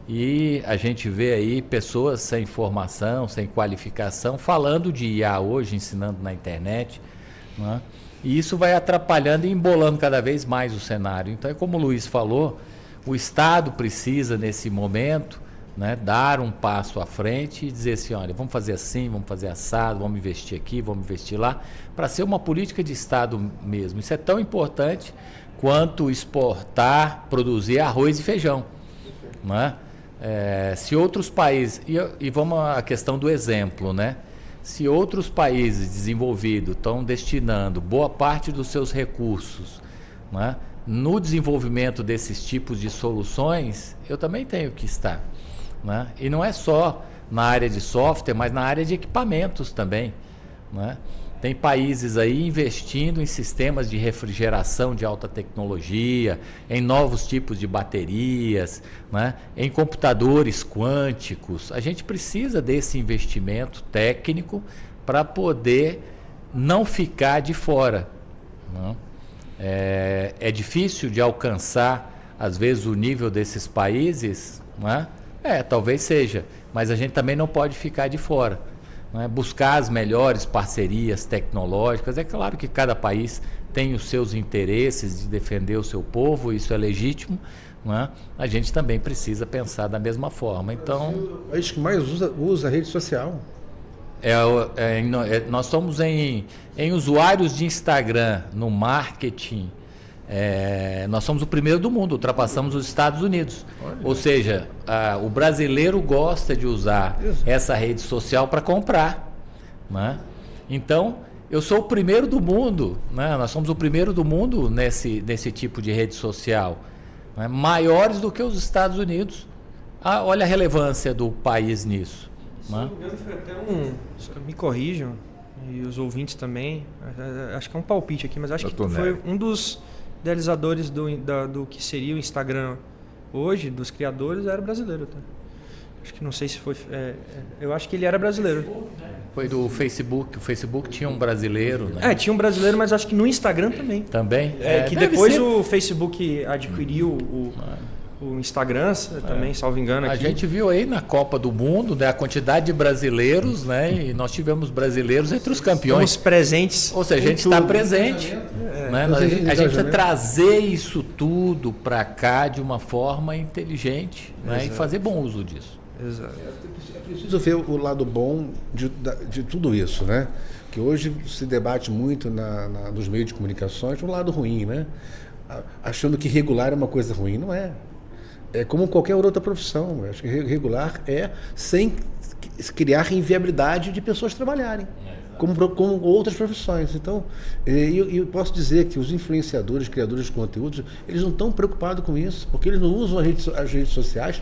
E a gente vê aí pessoas sem formação, sem qualificação, falando de IA hoje, ensinando na internet. Né? E isso vai atrapalhando e embolando cada vez mais o cenário. Então, como o Luiz falou, o Estado precisa, nesse momento, né, dar um passo à frente e dizer assim, olha, vamos fazer assim, vamos fazer assado, vamos investir aqui, vamos investir lá, para ser uma política de Estado mesmo. Isso é tão importante quanto exportar, produzir arroz e feijão, né? Se outros países, e vamos à questão do exemplo, né? Se outros países desenvolvidos estão destinando boa parte dos seus recursos, né, no desenvolvimento desses tipos de soluções, eu também tenho que estar, né? E não é só na área de software, mas na área de equipamentos também, né? Tem países aí investindo em sistemas de refrigeração de alta tecnologia, em novos tipos de baterias, né? Em computadores quânticos. A gente precisa desse investimento técnico para poder não ficar de fora, né? É difícil de alcançar, às vezes, o nível desses países, né? Talvez seja, mas a gente também não pode ficar de fora, né? Buscar as melhores parcerias tecnológicas. É claro que cada país tem os seus interesses de defender o seu povo, isso é legítimo, né? A gente também precisa pensar da mesma forma. Então, o país que mais usa a rede social. Nós estamos em usuários de Instagram, no marketing. Nós somos o primeiro do mundo, ultrapassamos os Estados Unidos. Olha. Ou seja, o brasileiro gosta de usar essa rede social para comprar, né? Então, eu sou o primeiro do mundo, né? Nós somos o primeiro do mundo nesse tipo de rede social, né? Maiores do que os Estados Unidos. Olha a relevância do país nisso. Se não me engano, foi até me corrijam, e os ouvintes também, acho que é um palpite aqui, mas acho que foi um dos idealizadores do que seria o Instagram hoje, dos criadores, era brasileiro, tá? Acho que não sei se foi... eu acho que ele era brasileiro. Foi do Facebook. O Facebook tinha um brasileiro, né? Tinha um brasileiro, mas acho que no Instagram também. Também? Que depois o Facebook adquiriu o Instagram também, salvo engano. Aqui. A gente viu aí na Copa do Mundo, né, a quantidade de brasileiros, né? E nós tivemos brasileiros entre os campeões. Estamos presentes. Ou seja, a gente está presente. Né? A gente precisa trazer isso tudo para cá de uma forma inteligente, né? E fazer bom uso disso. Exato. É preciso ver o lado bom de tudo isso, né? Que hoje se debate muito nos meios de comunicações o lado ruim, né? Achando que regular é uma coisa ruim. Não é. É como qualquer outra profissão. Eu acho que regular é sem criar inviabilidade de pessoas trabalharem, como outras profissões. Então, eu posso dizer que os influenciadores, criadores de conteúdos, eles não estão preocupados com isso, porque eles não usam as redes sociais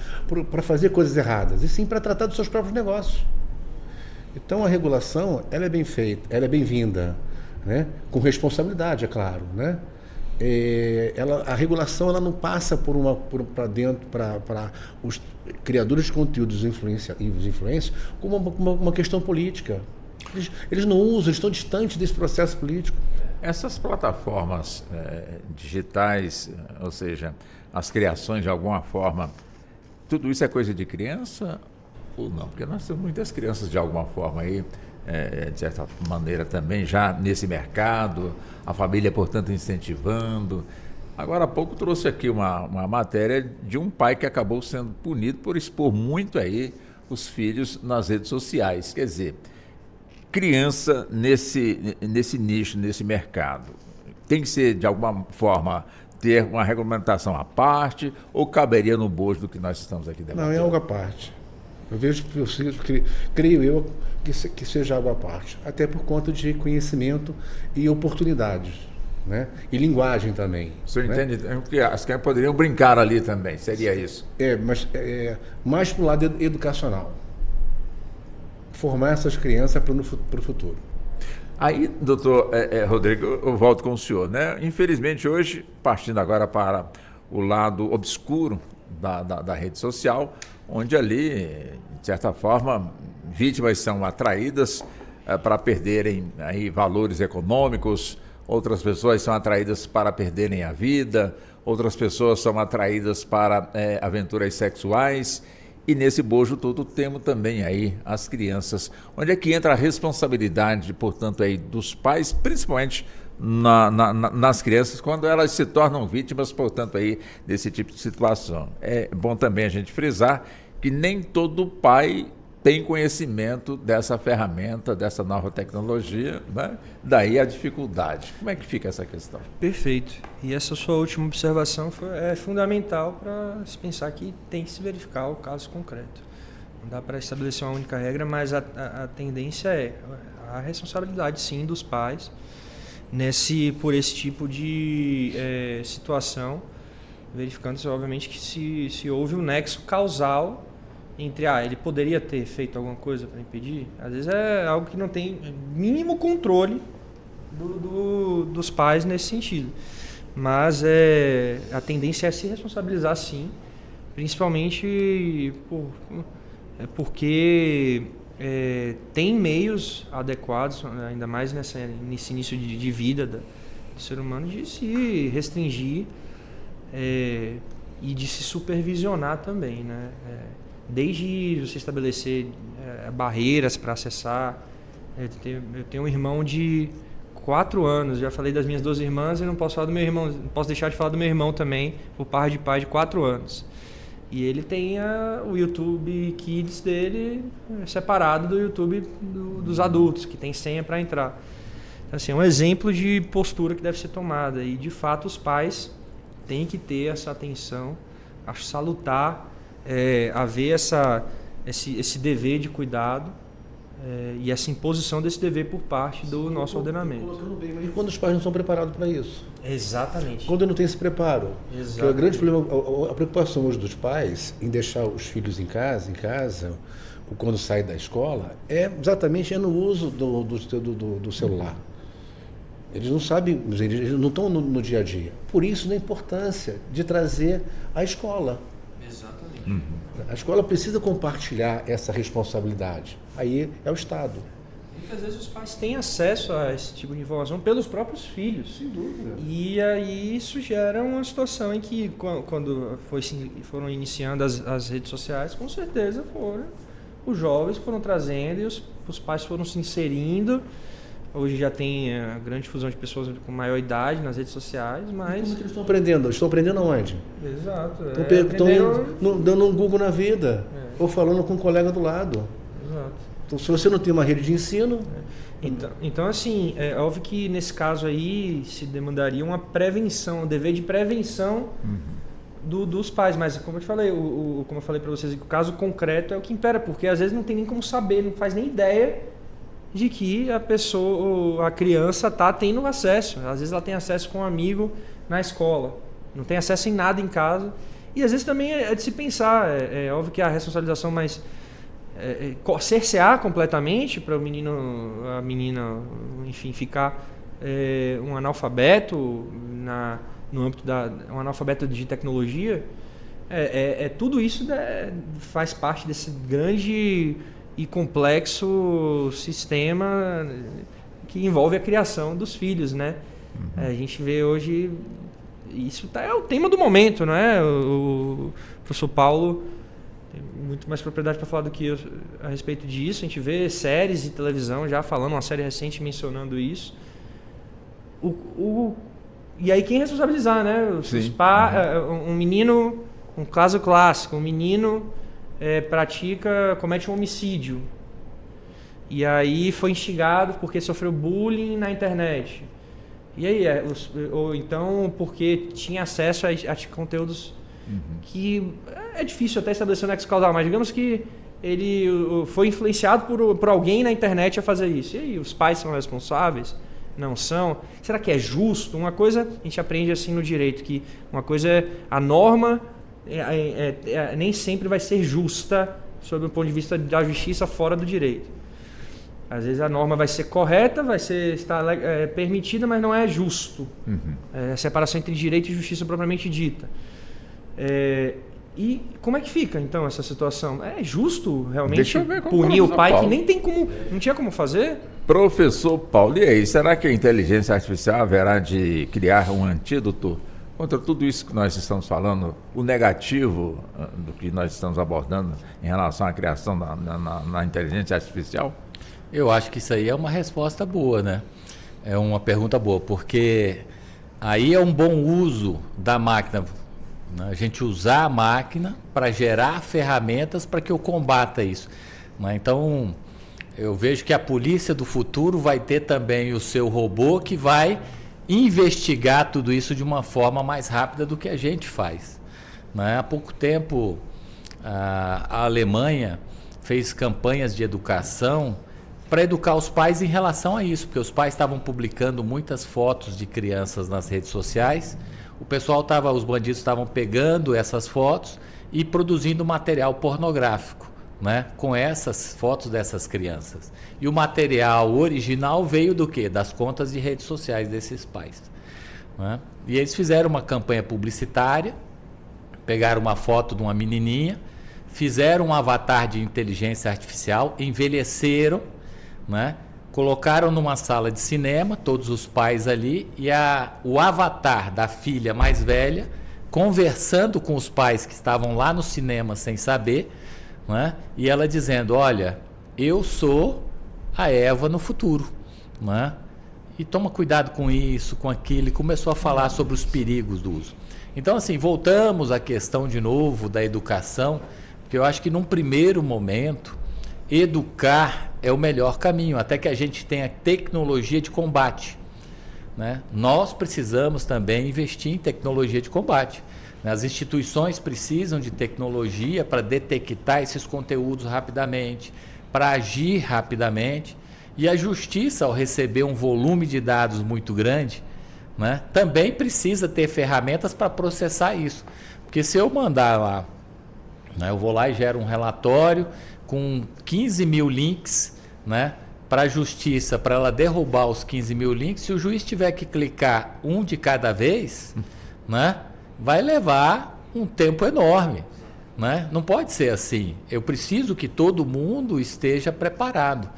para fazer coisas erradas, e sim para tratar dos seus próprios negócios. Então, a regulação, ela é bem feita, ela é bem-vinda, né? Com responsabilidade, é claro, né? A regulação ela não passa para os criadores de conteúdos e os influencers como uma questão política. Eles não usam, eles estão distantes desse processo político. Essas plataformas digitais, ou seja, as criações de alguma forma, tudo isso é coisa de criança ou não? Porque nós temos muitas crianças de alguma forma aí, de certa maneira também já nesse mercado, a família, portanto, incentivando. Agora há pouco trouxe aqui uma matéria de um pai que acabou sendo punido por expor muito aí os filhos nas redes sociais. Quer dizer, criança nesse nicho, nesse mercado, tem que ser, de alguma forma, ter uma regulamentação à parte ou caberia no bojo do que nós estamos aqui debatendo? Não, é algo à parte. Creio eu que seja algo à parte, até por conta de conhecimento e oportunidades, né? E linguagem também. O senhor entende que as crianças poderiam brincar ali também, seria isso? Mas mais para o lado educacional. Formar essas crianças para o futuro. Aí, doutor Rodrigo, eu volto com o senhor, né? Infelizmente hoje, partindo agora para o lado obscuro da rede social, onde ali, de certa forma, vítimas são atraídas para perderem aí valores econômicos, outras pessoas são atraídas para perderem a vida, outras pessoas são atraídas para aventuras sexuais, e nesse bojo todo temos também aí as crianças. Onde é que entra a responsabilidade, portanto, aí dos pais, principalmente nas crianças, quando elas se tornam vítimas, portanto, aí desse tipo de situação? É bom também a gente frisar que nem todo pai tem conhecimento dessa ferramenta, dessa nova tecnologia, né? Daí a dificuldade. Como é que fica essa questão? Perfeito. E essa sua última observação é fundamental para se pensar que tem que se verificar o caso concreto. Não dá para estabelecer uma única regra, mas a tendência é a responsabilidade, sim, dos pais por esse tipo de situação, verificando-se, obviamente, que se houve um nexo causal entre, ele poderia ter feito alguma coisa para impedir. Às vezes é algo que não tem mínimo controle dos pais nesse sentido. Mas a tendência é se responsabilizar, sim, principalmente porque tem meios adequados, ainda mais nesse início de vida do ser humano, de se restringir e de se supervisionar também, né? Desde você estabelecer barreiras para acessar. Eu tenho um irmão de 4 anos, já falei das minhas 2 irmãs e não posso falar do meu irmão, não posso deixar de falar do meu irmão também, o par de pai de 4 anos. E ele tem o YouTube Kids dele separado do YouTube dos adultos, que tem senha para entrar. Então, assim, é um exemplo de postura que deve ser tomada. E, de fato, os pais têm que ter essa atenção, acho salutar, haver esse dever de cuidado e essa imposição desse dever por parte do nosso ordenamento. E quando os pais não são preparados para isso? Exatamente. Quando não tem esse preparo. Exatamente. Porque o grande problema, a preocupação hoje dos pais em deixar os filhos em casa, ou quando sai da escola, é exatamente no uso do celular. Eles não sabem, eles não estão no dia a dia. Por isso, a importância de trazer a escola. Exatamente. A escola precisa compartilhar essa responsabilidade. Aí é o Estado. Muitas vezes os pais têm acesso a esse tipo de informação pelos próprios filhos. Sem dúvida. E aí isso gera uma situação em que, quando foram iniciando as redes sociais, com certeza os jovens foram trazendo e os pais foram se inserindo. Hoje já tem a grande difusão de pessoas com maior idade nas redes sociais, mas... Como é que eles estão aprendendo? Estão aprendendo aonde? Exato. Estão dando um Google na vida, ou falando com um colega do lado. Exato. Então, se você não tem uma rede de ensino... Então, assim, é óbvio que nesse caso aí se demandaria uma prevenção, um dever de prevenção dos pais, mas como eu te falei, como eu falei para vocês, o caso concreto é o que impera, porque às vezes não tem nem como saber, não faz nem ideia de que a criança está tendo acesso. Às vezes ela tem acesso com um amigo na escola, não tem acesso em nada em casa. E às vezes também é de se pensar, é óbvio que a responsabilização, mas cercear completamente para o menino, a menina, enfim, ficar um analfabeto no âmbito um analfabeto de tecnologia, tudo isso faz parte desse grande e complexo sistema que envolve a criação dos filhos, né? A gente vê hoje, isso é o tema do momento, não é? O professor Paulo tem muito mais propriedade para falar do que eu a respeito disso. A gente vê séries de televisão já falando, uma série recente mencionando isso. E aí quem responsabilizar, né? Um menino, um caso clássico, um menino comete um homicídio e aí foi instigado porque sofreu bullying na internet, e aí ou então porque tinha acesso a conteúdos que é difícil até estabelecer o nexo causal, mas digamos que ele foi influenciado por alguém na internet a fazer isso, e aí os pais são responsáveis? Não são? Será que é justo? Uma coisa a gente aprende assim no direito, que uma coisa é a norma nem sempre vai ser justa sob o ponto de vista da justiça fora do direito. Às vezes a norma vai ser correta, está permitida, mas não é justo. É a separação entre direito e justiça propriamente dita. E como é que fica então essa situação? É justo realmente punir o pai Paulo, que nem tem como, não tinha como fazer? Professor Paulo, e aí, será que a inteligência artificial haverá de criar um antídoto contra tudo isso que nós estamos falando, o negativo do que nós estamos abordando em relação à criação na inteligência artificial? Eu acho que isso aí é uma resposta boa, né? É uma pergunta boa, porque aí é um bom uso da máquina. né? A gente usar a máquina para gerar ferramentas para que eu combata isso, né? Então, eu vejo que a polícia do futuro vai ter também o seu robô que vai investigar tudo isso de uma forma mais rápida do que a gente faz, né? Há pouco tempo, a Alemanha fez campanhas de educação para educar os pais em relação a isso, porque os pais estavam publicando muitas fotos de crianças nas redes sociais, os bandidos estavam pegando essas fotos e produzindo material pornográfico, né, com essas fotos dessas crianças. E o material original veio do quê? Das contas de redes sociais desses pais, né? E eles fizeram uma campanha publicitária, pegaram uma foto de uma menininha, fizeram um avatar de inteligência artificial, envelheceram, né? Colocaram numa sala de cinema, todos os pais ali, e o avatar da filha mais velha, conversando com os pais que estavam lá no cinema sem saber, né? E ela dizendo, olha, eu sou a Eva no futuro, né? E toma cuidado com isso, com aquilo, e começou a falar sobre os perigos do uso. Então, assim, voltamos à questão de novo da educação, porque eu acho que num primeiro momento, educar é o melhor caminho, até que a gente tenha tecnologia de combate, né? Nós precisamos também investir em tecnologia de combate. As instituições precisam de tecnologia para detectar esses conteúdos rapidamente, para agir rapidamente. E a justiça, ao receber um volume de dados muito grande, né, também precisa ter ferramentas para processar isso. Porque se eu mandar lá, né, eu vou lá e gero um relatório com 15 mil links, né, para a justiça, para ela derrubar os 15 mil links, se o juiz tiver que clicar um de cada vez, né, vai levar um tempo enorme, né? Não pode ser assim. Eu preciso que todo mundo esteja preparado.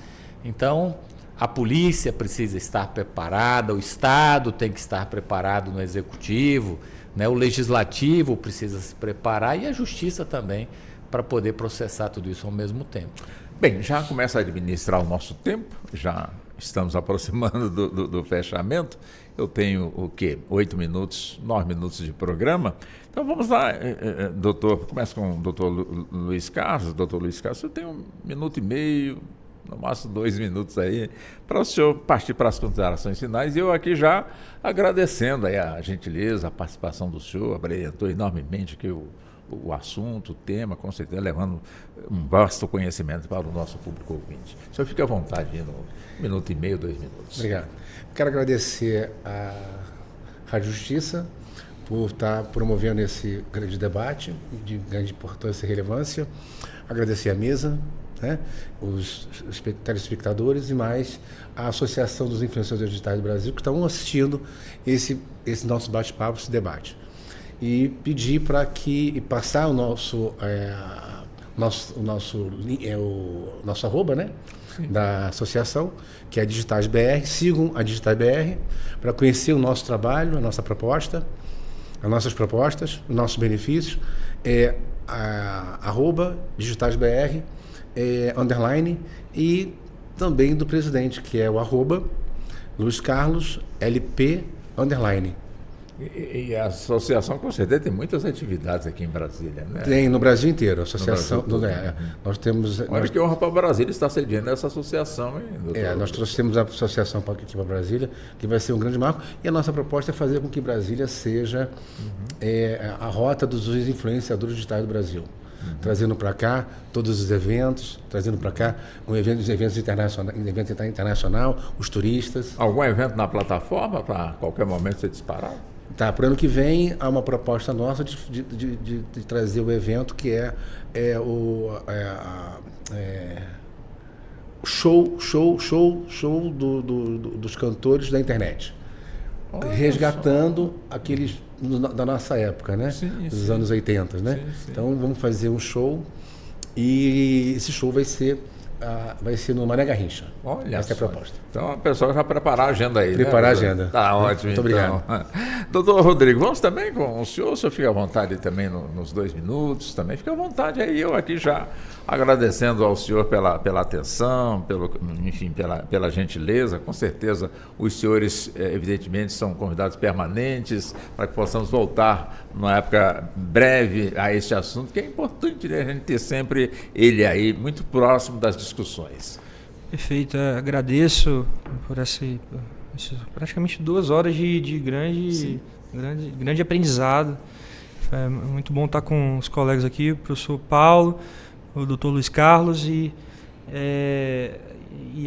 Então, a polícia precisa estar preparada, o Estado tem que estar preparado no Executivo, né? O Legislativo precisa se preparar e a Justiça também, para poder processar tudo isso ao mesmo tempo. Bem, já começa a administrar o nosso tempo, já estamos aproximando do fechamento. Eu tenho o quê? 8 minutos, 9 minutos de programa. Então vamos lá, doutor. Começa com o doutor Luiz Carlos. Doutor Luiz Carlos, eu tenho 1 minuto e meio, no máximo 2 minutos aí, para o senhor partir para as considerações finais. E eu aqui já agradecendo aí a gentileza, a participação do senhor, abrilhantou enormemente aqui o assunto, o tema, com certeza, levando um vasto conhecimento para o nosso público ouvinte. O senhor fica à vontade, no 1 minuto e meio, 2 minutos. Obrigado. Quero agradecer à Rádio Justiça por estar promovendo esse grande debate de grande importância e relevância. Agradecer à mesa, né, os telespectadores e mais a Associação dos Influenciadores Digitais do Brasil que estão assistindo esse nosso bate-papo, esse debate. E pedir para que passar o nosso arroba, né, da associação, que é a Digitais BR. Sigam a Digitais BR para conhecer o nosso trabalho, a nossa proposta, as nossas propostas, os nossos benefícios. Arroba Digitais BR underline, e também do presidente, que é o arroba Luiz Carlos LP underline. E a associação, com certeza, tem muitas atividades aqui em Brasília, né? Tem, no Brasil inteiro. A associação. Nós temos. Olha que honra para Brasília estar sediando essa associação, hein, doutor? Nós trouxemos a associação aqui para Brasília, que vai ser um grande marco. E a nossa proposta é fazer com que Brasília seja a rota dos influenciadores digitais do Brasil. Trazendo para cá todos os eventos, trazendo para cá os eventos internacional, os turistas. Algum evento na plataforma para qualquer momento ser disparado? Tá, para o ano que vem há uma proposta nossa de trazer o evento que o show dos cantores da internet. Olha, resgatando aqueles da nossa época, né? Dos anos 80, né? Sim. Então vamos fazer um show e esse show vai ser vai ser no Mané Garrincha. Olha essa é a só. proposta. Então, o pessoal já preparar a agenda aí. Preparar né, a agenda. Tá ótimo. Muito então. obrigado. Doutor Rodrigo, vamos também com o senhor fica à vontade também nos 2 minutos, também fica à vontade aí, eu aqui já agradecendo ao senhor pela atenção, enfim, pela gentileza. Com certeza os senhores, evidentemente, são convidados permanentes para que possamos voltar numa época breve a este assunto, que é importante, né, a gente ter sempre ele aí muito próximo das discussões. Perfeito, agradeço por praticamente 2 horas de grande aprendizado. É muito bom estar com os colegas aqui, o professor Paulo, o doutor Luiz Carlos e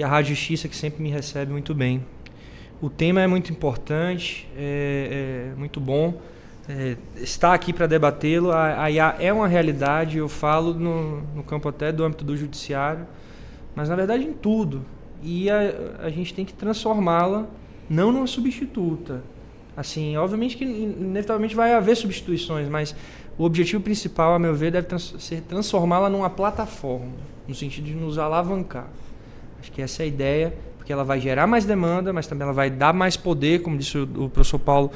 a Rádio Justiça, que sempre me recebe muito bem. O tema é muito importante, é muito bom estar aqui para debatê-lo. A IA é uma realidade, eu falo no campo até do âmbito do judiciário, mas na verdade em tudo. E a gente tem que transformá-la não numa substituta. Assim, obviamente que inevitavelmente vai haver substituições, mas o objetivo principal, a meu ver, deve ser transformá-la numa plataforma, no sentido de nos alavancar. Acho que essa é a ideia, porque ela vai gerar mais demanda, mas também ela vai dar mais poder, como disse o professor Paulo,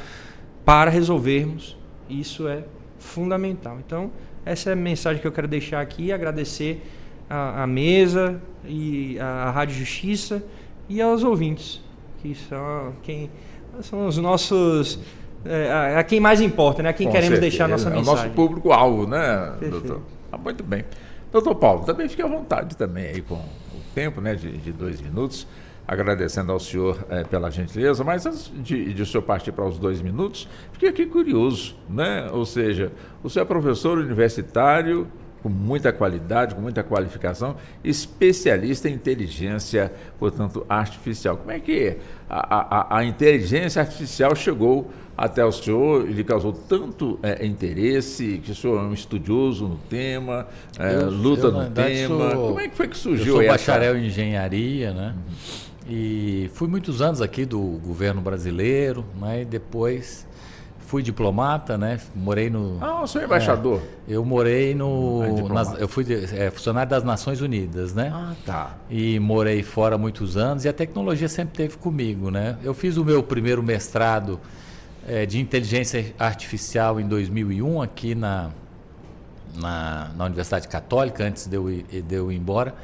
para resolvermos. Isso é fundamental. Então, essa é a mensagem que eu quero deixar aqui, agradecer a mesa e a Rádio Justiça e aos ouvintes, que são os nossos... a quem mais importa, né? A quem queremos deixar a nossa mensagem. É o nosso público-alvo, né, Perfeito. doutor? Muito bem. Doutor Paulo, também fique à vontade também aí com o tempo, né, de 2 minutos, agradecendo ao senhor pela gentileza, mas antes de o senhor partir para os 2 minutos, fiquei aqui curioso, né? Ou seja, o senhor é professor universitário, com muita qualidade, com muita qualificação, especialista em inteligência, portanto, artificial. Como é que a inteligência artificial chegou até o senhor e lhe causou tanto interesse, que o senhor é um estudioso no tema, luta no tema? Como é que foi que surgiu? Eu sou bacharel em engenharia, né? E fui muitos anos aqui do governo brasileiro, mas depois... Fui diplomata, né? Morei no... Ah, você é embaixador? Eu morei eu fui funcionário das Nações Unidas, né? Ah, tá. E morei fora muitos anos e a tecnologia sempre esteve comigo, né? Eu fiz o meu primeiro mestrado de inteligência artificial em 2001 aqui na Universidade Católica, antes de eu ir embora.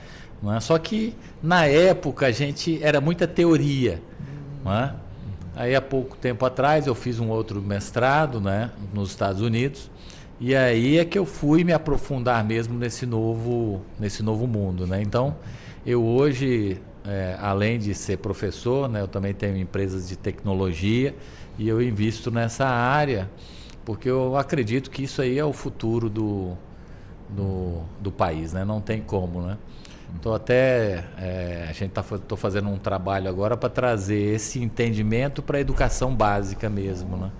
Não é? Só que, na época, a gente era muita teoria, não é? Aí, há pouco tempo atrás, eu fiz um outro mestrado, né, nos Estados Unidos, e aí é que eu fui me aprofundar mesmo nesse novo mundo, né? Então, eu hoje, além de ser professor, né, eu também tenho empresas de tecnologia e eu invisto nessa área, porque eu acredito que isso aí é o futuro do país, né? Não tem como, né? Então estou fazendo um trabalho agora para trazer esse entendimento para a educação básica mesmo, né?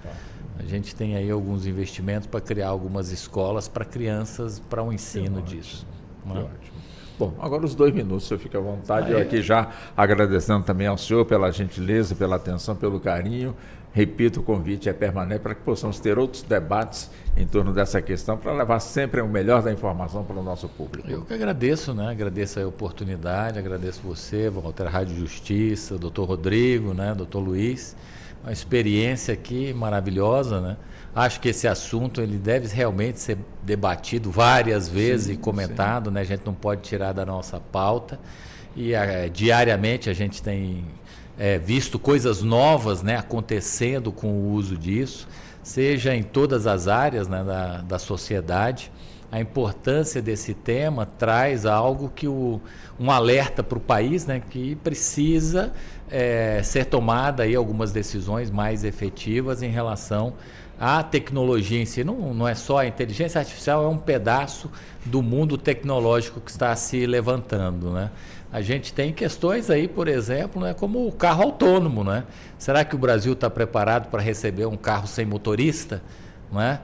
A gente tem aí alguns investimentos para criar algumas escolas para crianças, para o ensino disso. Né? Ótimo. Bom, agora os 2 minutos, o senhor fica à vontade. Eu aqui já agradecendo também ao senhor pela gentileza, pela atenção, pelo carinho. Repito, o convite é permanente para que possamos ter outros debates em torno dessa questão, para levar sempre o melhor da informação para o nosso público. Eu que agradeço, né? Agradeço a oportunidade, agradeço você, Walter Rádio Justiça, doutor Rodrigo, né? Doutor Luiz. Uma experiência aqui maravilhosa, né? Acho que esse assunto ele deve realmente ser debatido várias vezes e comentado, né? A gente não pode tirar da nossa pauta. E diariamente a gente tem visto coisas novas, né, acontecendo com o uso disso, seja em todas as áreas, né, da sociedade. A importância desse tema traz algo que um alerta para o país, né, que precisa ser tomada aí algumas decisões mais efetivas em relação à tecnologia em si. Não é só a inteligência artificial, é um pedaço do mundo tecnológico que está se levantando, né? A gente tem questões aí, por exemplo, né, como o carro autônomo, né? Será que o Brasil está preparado para receber um carro sem motorista, né?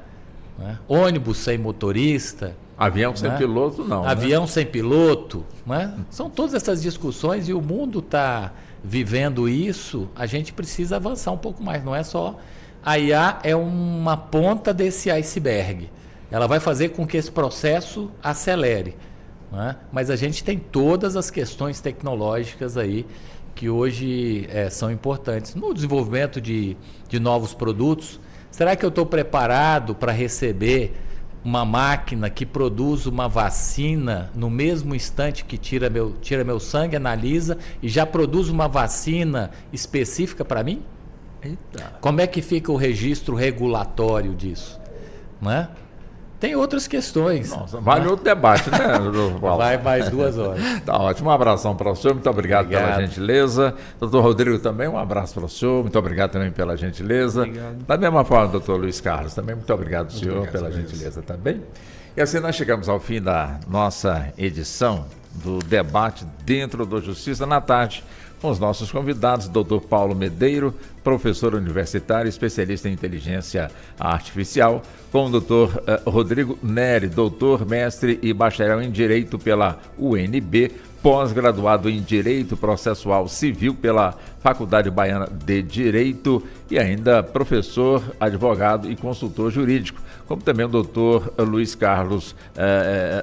Ônibus sem motorista? Avião sem piloto, não. Avião, né? Sem piloto, né? São todas essas discussões e o mundo está vivendo isso. A gente precisa avançar um pouco mais. Não é só... A IA é uma ponta desse iceberg. Ela vai fazer com que esse processo acelere. né? Mas a gente tem todas as questões tecnológicas aí que hoje são importantes. No desenvolvimento de novos produtos, será que eu estou preparado para receber uma máquina que produz uma vacina no mesmo instante que tira meu sangue, analisa e já produz uma vacina específica para mim? Eita. Como é que fica o registro regulatório disso? Né? Tem outras questões. Nossa, vale outro debate, né, doutor Paulo? Vai mais 2 horas. Tá ótimo, um abração para o senhor, muito obrigado pela gentileza. Doutor Rodrigo também, um abraço para o senhor, muito obrigado também pela gentileza. Obrigado. Da mesma forma, doutor Luiz Carlos, também muito obrigado, senhor, pela gentileza também. E assim nós chegamos ao fim da nossa edição do debate dentro do Justiça na Tarde, com os nossos convidados, doutor Paulo Medeiro, professor universitário, especialista em inteligência artificial, com o doutor Rodrigo Neri, doutor, mestre e bacharel em Direito pela UNB, pós-graduado em Direito Processual Civil pela Faculdade Baiana de Direito e ainda professor, advogado e consultor jurídico, como também o doutor Luiz Carlos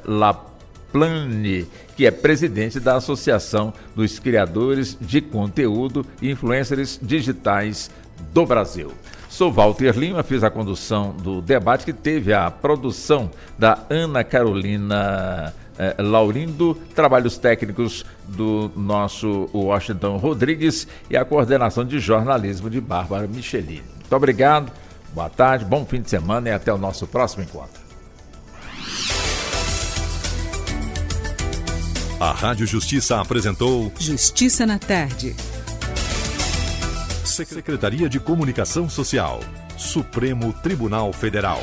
Laplane, que é presidente da Associação dos Criadores de Conteúdo e Influencers Digitais do Brasil. Sou Walter Lima, fiz a condução do debate que teve a produção da Ana Carolina Laurindo, trabalhos técnicos do nosso Washington Rodrigues e a coordenação de jornalismo de Bárbara Michelini. Muito obrigado, boa tarde, bom fim de semana e até o nosso próximo encontro. A Rádio Justiça apresentou Justiça na Tarde. Secretaria de Comunicação Social, Supremo Tribunal Federal.